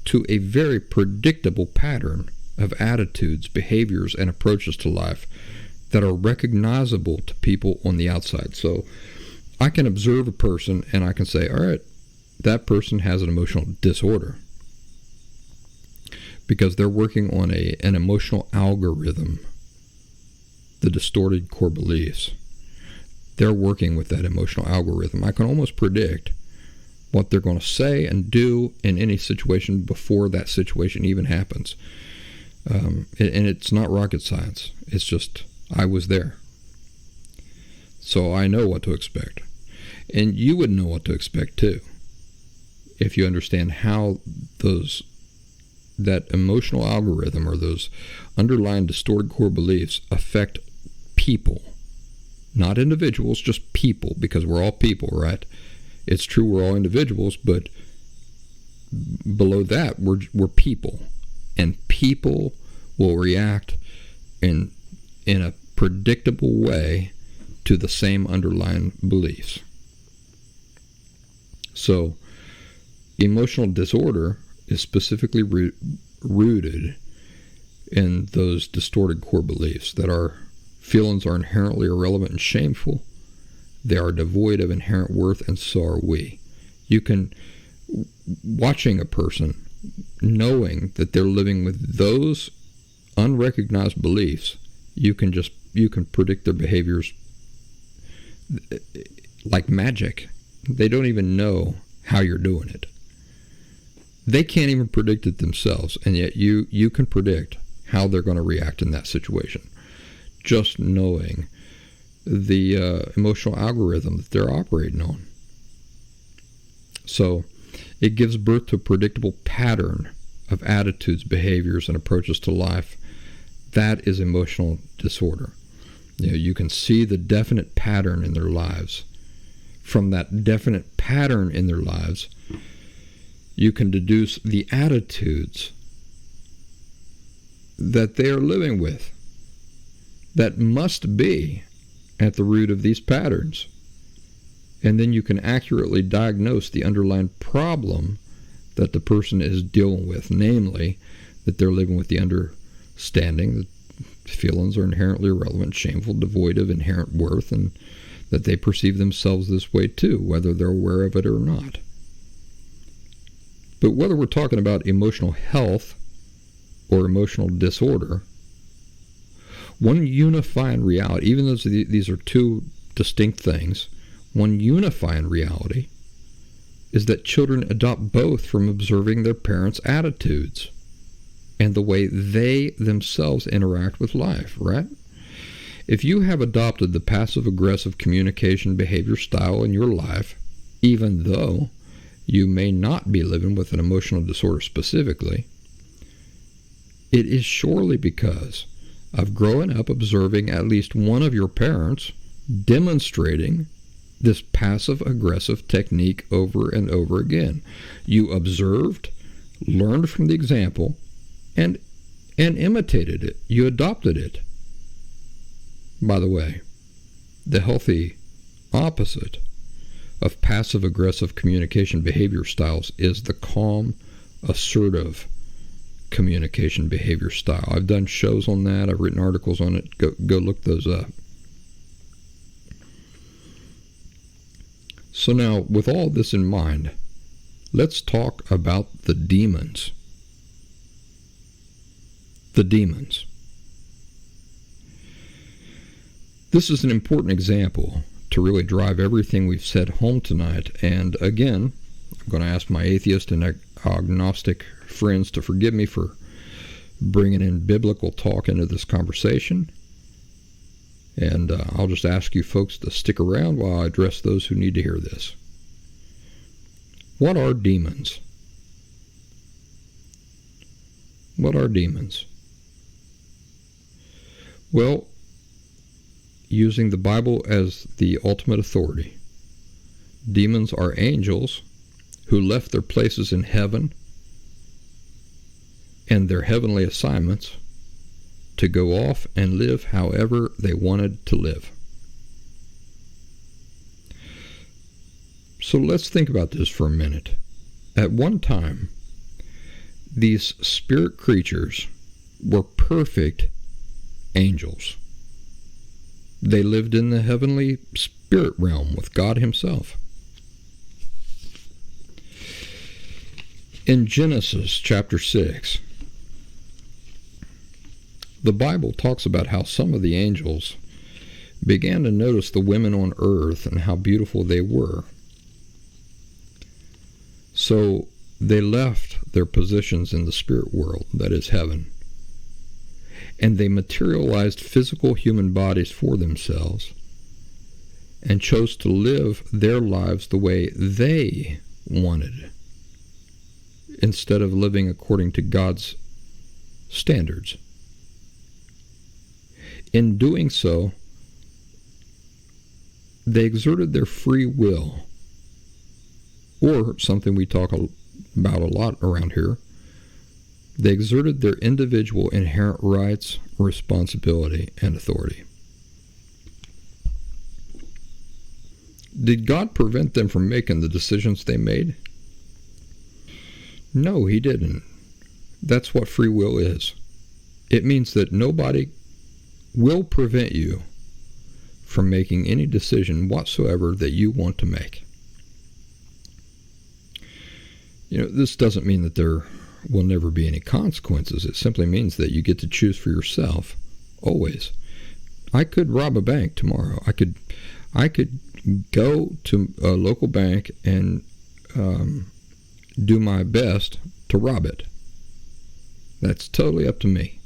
to a very predictable pattern of attitudes, behaviors, and approaches to life that are recognizable to people on the outside. So I can observe a person and I can say, all right, that person has an emotional disorder because they're working on an emotional algorithm, the distorted core beliefs. They're working with that emotional algorithm. I can almost predict what they're going to say and do in any situation before that situation even happens. And it's not rocket science. It's just, I was there. So I know what to expect. And you would know what to expect too, if you understand how that emotional algorithm or those underlying distorted core beliefs affect people. Not individuals, just people, because we're all people, right? It's true we're all individuals, but below that, we're people. And people will react in a predictable way to the same underlying beliefs. So, emotional disorder is specifically rooted in those distorted core beliefs that our feelings are inherently irrelevant and shameful. They are devoid of inherent worth, and so are we. You can, watching a person, knowing that they're living with those unrecognized beliefs, you can predict their behaviors like magic. They don't even know how you're doing it. They can't even predict it themselves, and yet you can predict how they're going to react in that situation, just knowing the emotional algorithm that they're operating on. So it gives birth to a predictable pattern of attitudes, behaviors, and approaches to life. That is emotional disorder. You can see the definite pattern in their lives. From that definite pattern in their lives, you can deduce the attitudes that they are living with that must be at the root of these patterns. And then you can accurately diagnose the underlying problem that the person is dealing with, namely that they're living with the understanding that feelings are inherently irrelevant, shameful, devoid of inherent worth, and that they perceive themselves this way too, whether they're aware of it or not. But whether we're talking about emotional health or emotional disorder, one unifying reality, even though these are two distinct things, one unifying reality is that children adopt both from observing their parents' attitudes and the way they themselves interact with life, right? If you have adopted the passive-aggressive communication behavior style in your life, even though you may not be living with an emotional disorder specifically, it is surely because of growing up observing at least one of your parents demonstrating this passive-aggressive technique over and over again. You observed, learned from the example, and imitated it. You adopted it. By the way, the healthy opposite of passive-aggressive communication behavior styles is the calm, assertive communication behavior style. I've done shows on that. I've written articles on it. Go look those up. So now, with all this in mind, let's talk about the demons. The demons. This is an important example to really drive everything we've said home tonight. And again, I'm going to ask my atheist and agnostic friends to forgive me for bringing in biblical talk into this conversation. And I'll just ask you folks to stick around while I address those who need to hear this. What are demons? What are demons? Well, using the Bible as the ultimate authority, demons are angels who left their places in heaven and their heavenly assignments to go off and live however they wanted to live. So let's think about this for a minute. At one time, these spirit creatures were perfect angels. They lived in the heavenly spirit realm with God Himself. In Genesis chapter 6, the Bible talks about how some of the angels began to notice the women on earth and how beautiful they were. So they left their positions in the spirit world, that is heaven, and they materialized physical human bodies for themselves and chose to live their lives the way they wanted, instead of living according to God's standards. In doing so, they exerted their free will or something we talk about a lot around here, they exerted their individual inherent rights, responsibility, and authority. Did God prevent them from making the decisions they made? No, he didn't. That's what free will is. It means that nobody will prevent you from making any decision whatsoever that you want to make. This doesn't mean that there will never be any consequences. It simply means that you get to choose for yourself, always. I could rob a bank tomorrow. I could go to a local bank and do my best to rob it. That's totally up to me.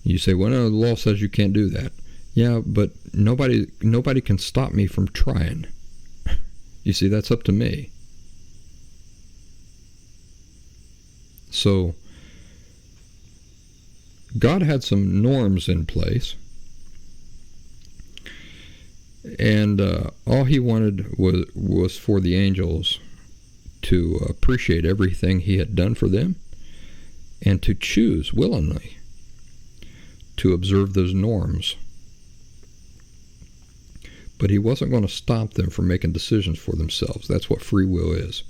You say, well, no, the law says you can't do that. Yeah, but nobody can stop me from trying. You see, that's up to me. So, God had some norms in place, and all he wanted was for the angels to appreciate everything he had done for them and to choose willingly to observe those norms. But he wasn't going to stop them from making decisions for themselves. That's what free will is.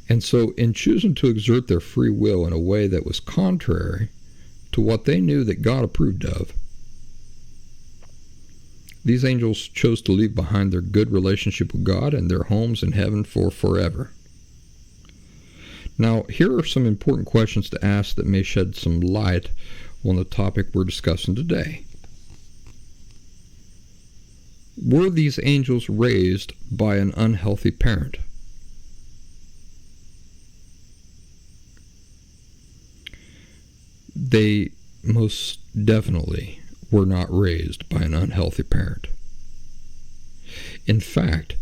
And so in choosing to exert their free will in a way that was contrary to what they knew that God approved of, these angels chose to leave behind their good relationship with God and their homes in heaven for forever. Now, here are some important questions to ask that may shed some light on the topic we're discussing today. Were these angels raised by an unhealthy parent? They most definitely were not raised by an unhealthy parent. In fact,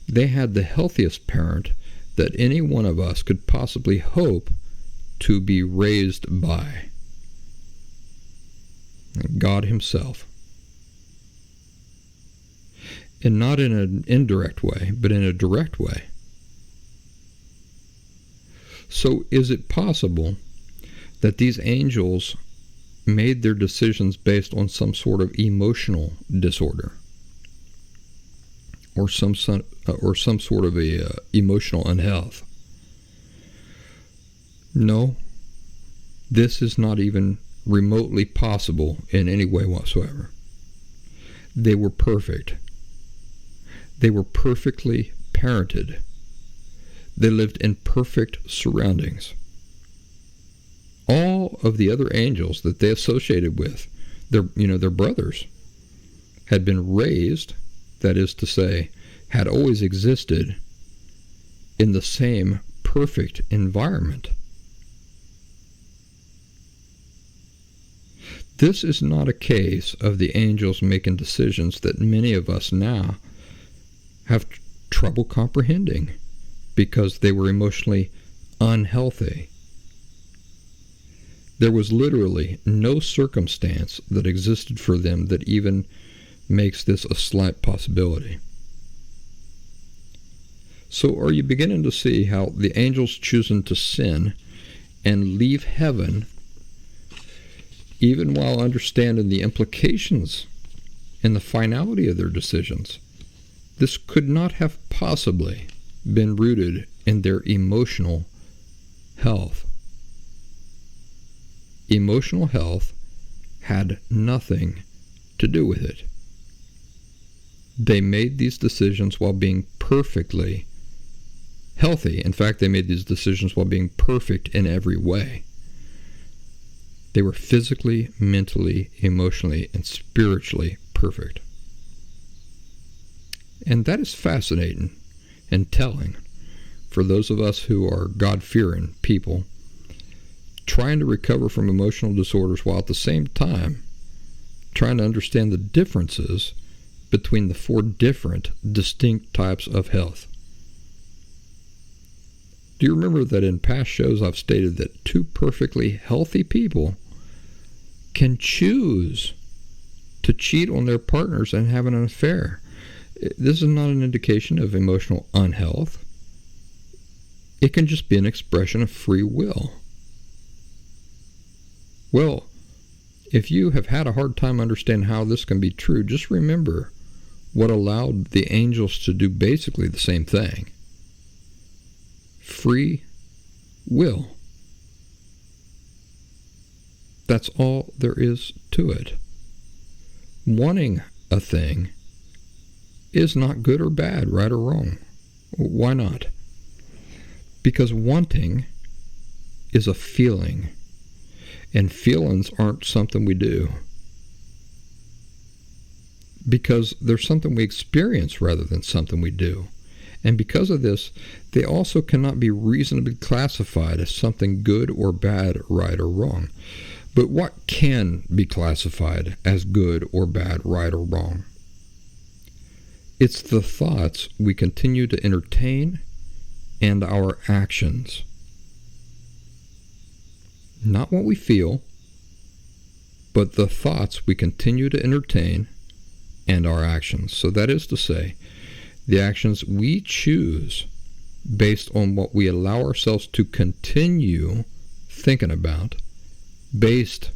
they had the healthiest parent that any one of us could possibly hope to be raised by. God himself. And not in an indirect way, but in a direct way. So is it possible that these angels made their decisions based on some sort of emotional disorder, or some sort of emotional unhealth? No, this is not even remotely possible in any way whatsoever. They were perfect. They were perfectly parented. They lived in perfect surroundings. All of the other angels that they associated with, their brothers, had been raised, that is to say, had always existed in the same perfect environment. This is not a case of the angels making decisions that many of us now have trouble comprehending because they were emotionally unhealthy. There was literally no circumstance that existed for them that even makes this a slight possibility. So are you beginning to see how the angels choosing to sin and leave heaven, even while understanding the implications and the finality of their decisions, this could not have possibly been rooted in their emotional health. Emotional health had nothing to do with it. They made these decisions while being perfectly healthy. In fact, they made these decisions while being perfect in every way. They were physically, mentally, emotionally, and spiritually perfect. And that is fascinating and telling for those of us who are God-fearing people trying to recover from emotional disorders while at the same time trying to understand the differences between the four different distinct types of health. Do you remember that in past shows I've stated that two perfectly healthy people can choose to cheat on their partners and have an affair? This is not an indication of emotional unhealth. It can just be an expression of free will. Well, if you have had a hard time understanding how this can be true, just remember what allowed the angels to do basically the same thing. Free will. That's all there is to it. Wanting a thing is not good or bad, right or wrong. Why not? Because wanting is a feeling, and feelings aren't something we do. Because they're something we experience rather than something we do. And because of this, they also cannot be reasonably classified as something good or bad, right or wrong. But what can be classified as good or bad, right or wrong? It's the thoughts we continue to entertain and our actions. Not what we feel, but the thoughts we continue to entertain and our actions. So that is to say, the actions we choose based on what we allow ourselves to continue thinking about based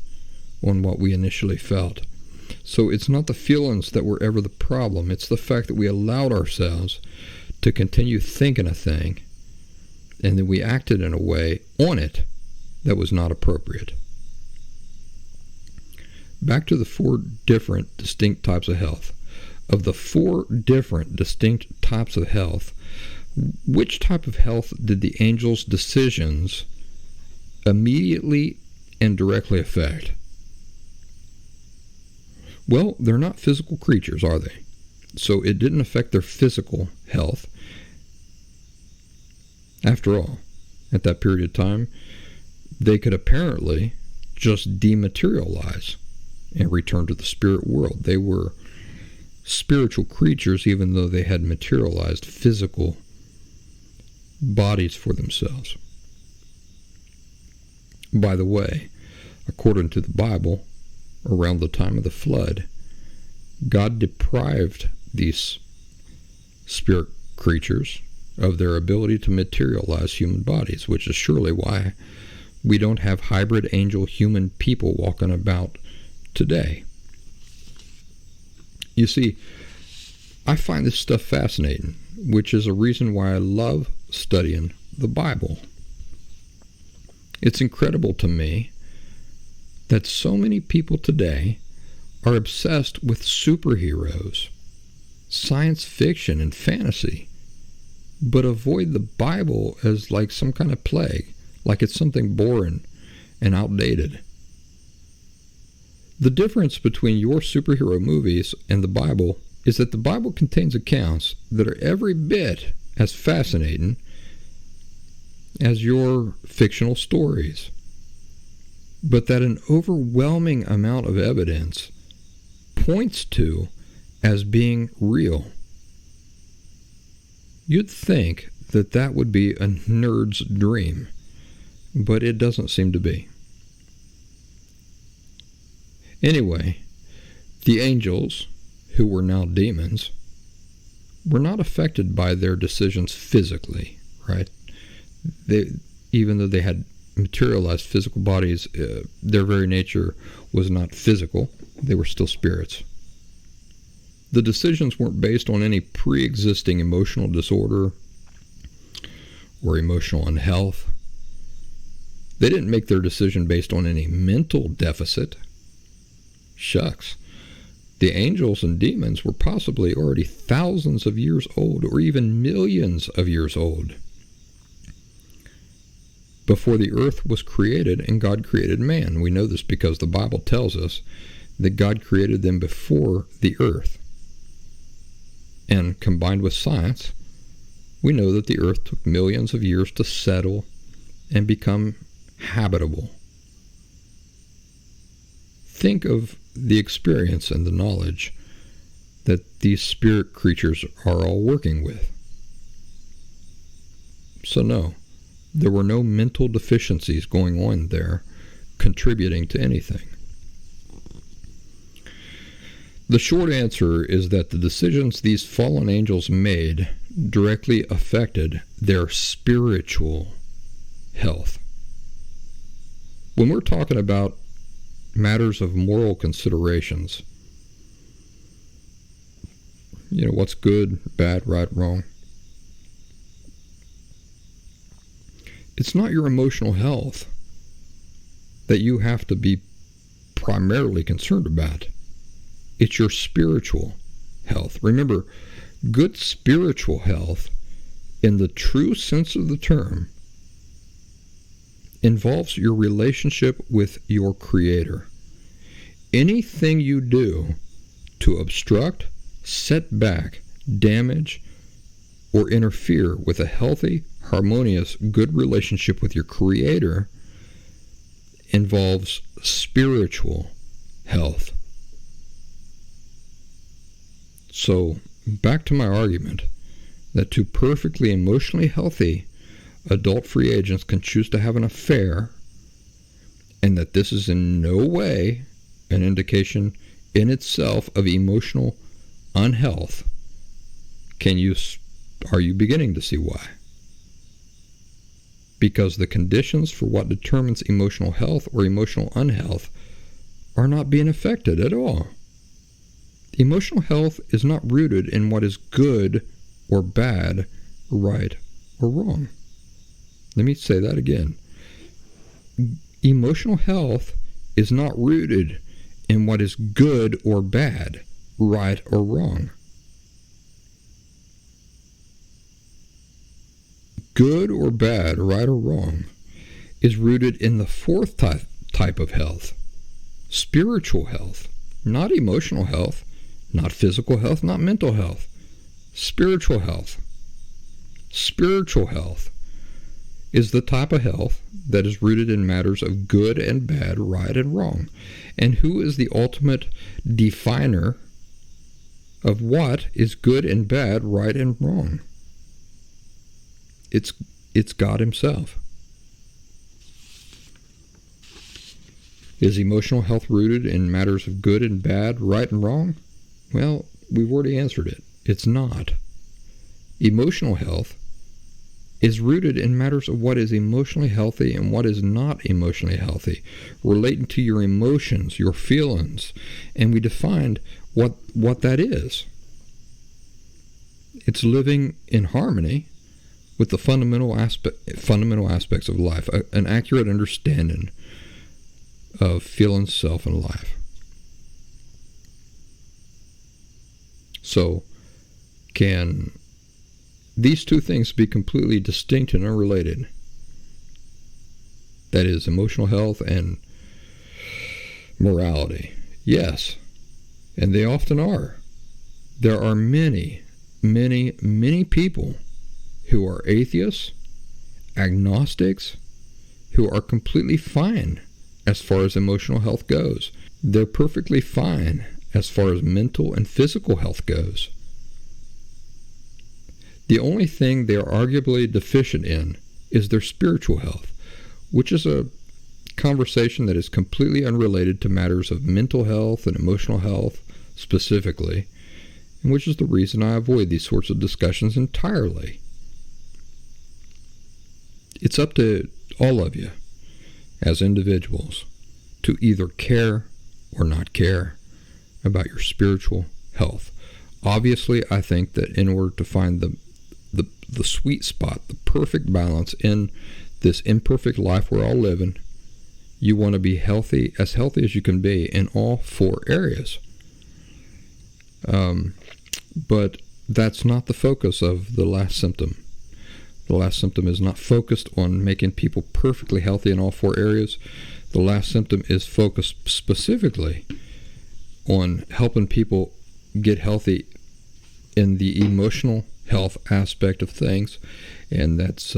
on what we initially felt. So it's not the feelings that were ever the problem. It's the fact that we allowed ourselves to continue thinking a thing and then we acted in a way on it that was not appropriate. Back to the 4 different distinct types of health. Of the 4 different distinct types of health, which type of health did the angels' decisions immediately and directly affect? Well, they're not physical creatures, are they? So it didn't affect their physical health. After all, at that period of time, they could apparently just dematerialize and return to the spirit world. They were spiritual creatures even though they had materialized physical bodies for themselves. By the way, according to the Bible, around the time of the flood, God deprived these spirit creatures of their ability to materialize human bodies, which is surely why we don't have hybrid angel human people walking about today. You see, I find this stuff fascinating, which is a reason why I love studying the Bible. It's incredible to me that so many people today are obsessed with superheroes, science fiction, and fantasy, but avoid the Bible as like some kind of plague, like it's something boring and outdated. The difference between your superhero movies and the Bible is that the Bible contains accounts that are every bit as fascinating as your fictional stories, but that an overwhelming amount of evidence points to as being real. You'd think that that would be a nerd's dream, but it doesn't seem to be. Anyway, the angels, who were now demons, were not affected by their decisions physically, right? Even though they had materialized physical bodies, their very nature was not physical. They were still spirits. The decisions weren't based on any pre-existing emotional disorder or emotional unhealth. They didn't make their decision based on any mental deficit. Shucks. The angels and demons were possibly already thousands of years old, or even millions of years old, before the earth was created and God created man. We know this because the Bible tells us that God created them before the earth. And combined with science, we know that the earth took millions of years to settle and become habitable. Think of the experience and the knowledge that these spirit creatures are all working with. So no, there were no mental deficiencies going on there contributing to anything. The short answer is that the decisions these fallen angels made directly affected their spiritual health. When we're talking about matters of moral considerations, what's good, bad, right, wrong, it's not your emotional health that you have to be primarily concerned about. It's your spiritual health. Remember, good spiritual health, in the true sense of the term, involves your relationship with your Creator. Anything you do to obstruct, set back, damage, or interfere with a healthy, harmonious, good relationship with your Creator involves spiritual health. So, back to my argument that two perfectly emotionally healthy adult free agents can choose to have an affair, and that this is in no way an indication in itself of emotional unhealth. Are you beginning to see why? Because the conditions for what determines emotional health or emotional unhealth are not being affected at all. Emotional health is not rooted in what is good or bad, right or wrong. Let me say that again. Emotional health is not rooted in what is good or bad, right or wrong. Good or bad, right or wrong, is rooted in the fourth type of health, spiritual health, not emotional health, not physical health, not mental health. Spiritual health. Spiritual health is the type of health that is rooted in matters of good and bad, right and wrong. And who is the ultimate definer of what is good and bad, right and wrong? It's God Himself. Is emotional health rooted in matters of good and bad, right and wrong? Well, we've already answered it. It's not. Emotional health is rooted in matters of what is emotionally healthy and what is not emotionally healthy, relating to your emotions, your feelings, and we defined what that is. It's living in harmony with the fundamental aspects of life, an accurate understanding of feeling, self, and life. So, can these two things be completely distinct and unrelated? That is, emotional health and morality. Yes, and they often are. There are many, many, many people who are atheists, agnostics, who are completely fine as far as emotional health goes. They're perfectly fine as far as mental and physical health goes. The only thing they are arguably deficient in is their spiritual health, which is a conversation that is completely unrelated to matters of mental health and emotional health specifically, and which is the reason I avoid these sorts of discussions entirely. It's up to all of you as individuals to either care or not care about your spiritual health. Obviously, I think that in order to find the sweet spot, the perfect balance in this imperfect life we're all living, you want to be healthy as you can be in all four areas. But that's not the focus of the last symptom. The last symptom is not focused on making people perfectly healthy in all four areas. The last symptom is focused specifically on helping people get healthy in the emotional health aspect of things, and that's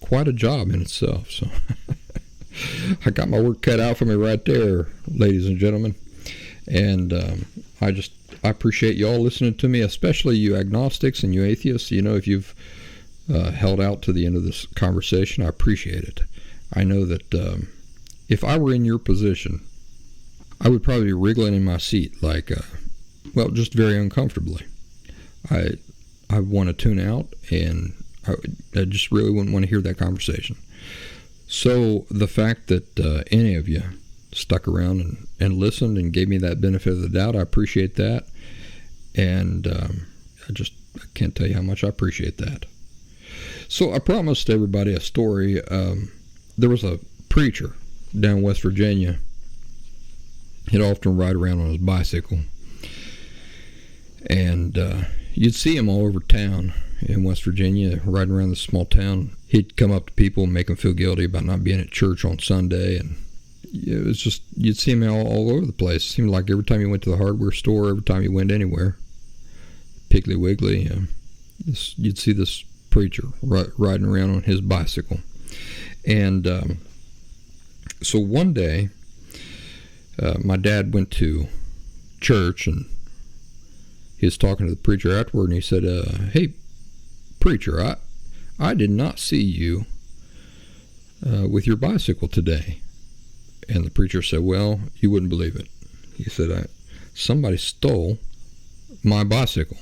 quite a job in itself. So I got my work cut out for me right there, ladies and gentlemen, and I appreciate you all listening to me, especially you agnostics and you atheists. If you've held out to the end of this conversation, I appreciate it. I know that if I were in your position, I would probably be wriggling in my seat, like, just very uncomfortably. I want to tune out, and I just really wouldn't want to hear that conversation. So the fact that any of you stuck around and listened and gave me that benefit of the doubt, I appreciate that. And I can't tell you how much I appreciate that. So I promised everybody a story. There was a preacher down in West Virginia. He'd often ride around on his bicycle. And you'd see him all over town in West Virginia, riding around this small town. He'd come up to people and make them feel guilty about not being at church on Sunday. And it was just, you'd see him all over the place. It seemed like every time you went to the hardware store, every time you went anywhere, Piggly Wiggly, you'd see this preacher riding around on his bicycle. And so one day, my dad went to church, and he was talking to the preacher afterward, and he said, hey, preacher, I did not see you with your bicycle today. And the preacher said, well, you wouldn't believe it. He said, somebody stole my bicycle.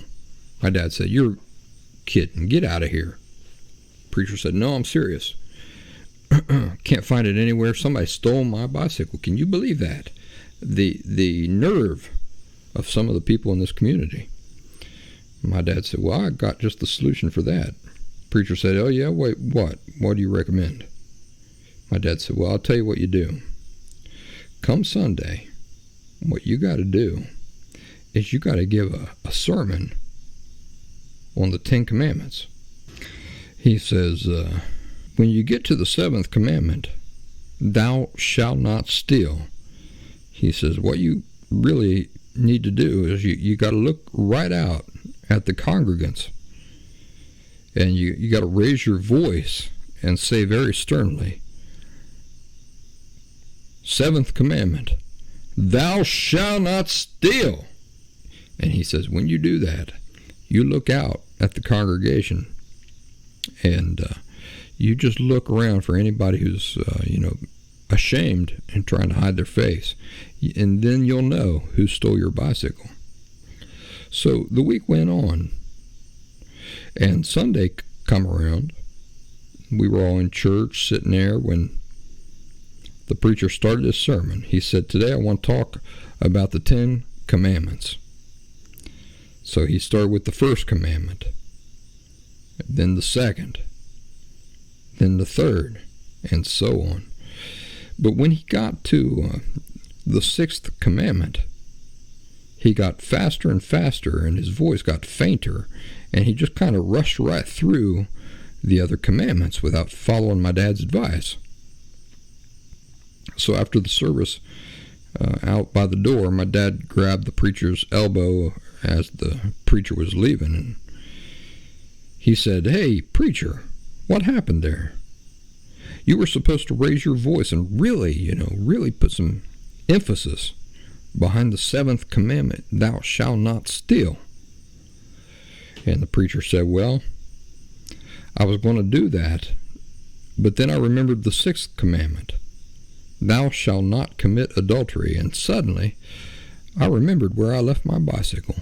My dad said, you're kidding. Get out of here. The preacher said, no, I'm serious. Can't find it anywhere. Somebody stole my bicycle. Can you believe that? The nerve of some of the people in this community. My dad said, well, I got just the solution for that. The preacher said, oh, yeah, wait, what? What do you recommend? My dad said, well, I'll tell you what you do. Come Sunday, what you got to do is you got to give a sermon on the 10 Commandments. He says, when you get to the 7th commandment, thou shalt not steal. He says, what you really need to do is you got to look right out at the congregants, and you got to raise your voice and say very sternly, 7th commandment, thou shalt not steal. And he says, when you do that, you look out at the congregation, and you just look around for anybody who's, ashamed and trying to hide their face. And then you'll know who stole your bicycle. So the week went on, and Sunday come around. We were all in church, sitting there, when the preacher started his sermon. He said, today I want to talk about the 10 Commandments. So he started with the 1st commandment, then the 2nd, then the 3rd, and so on. But when he got to the 6th commandment, he got faster and faster, and his voice got fainter, and he just kind of rushed right through the other commandments without following my dad's advice. So after the service, out by the door, my dad grabbed the preacher's elbow as the preacher was leaving, and he said, hey, preacher, what happened there? You were supposed to raise your voice and really put some emphasis behind the 7th commandment, thou shalt not steal. And the preacher said, well, I was going to do that, but then I remembered the 6th commandment, thou shalt not commit adultery, and suddenly I remembered where I left my bicycle.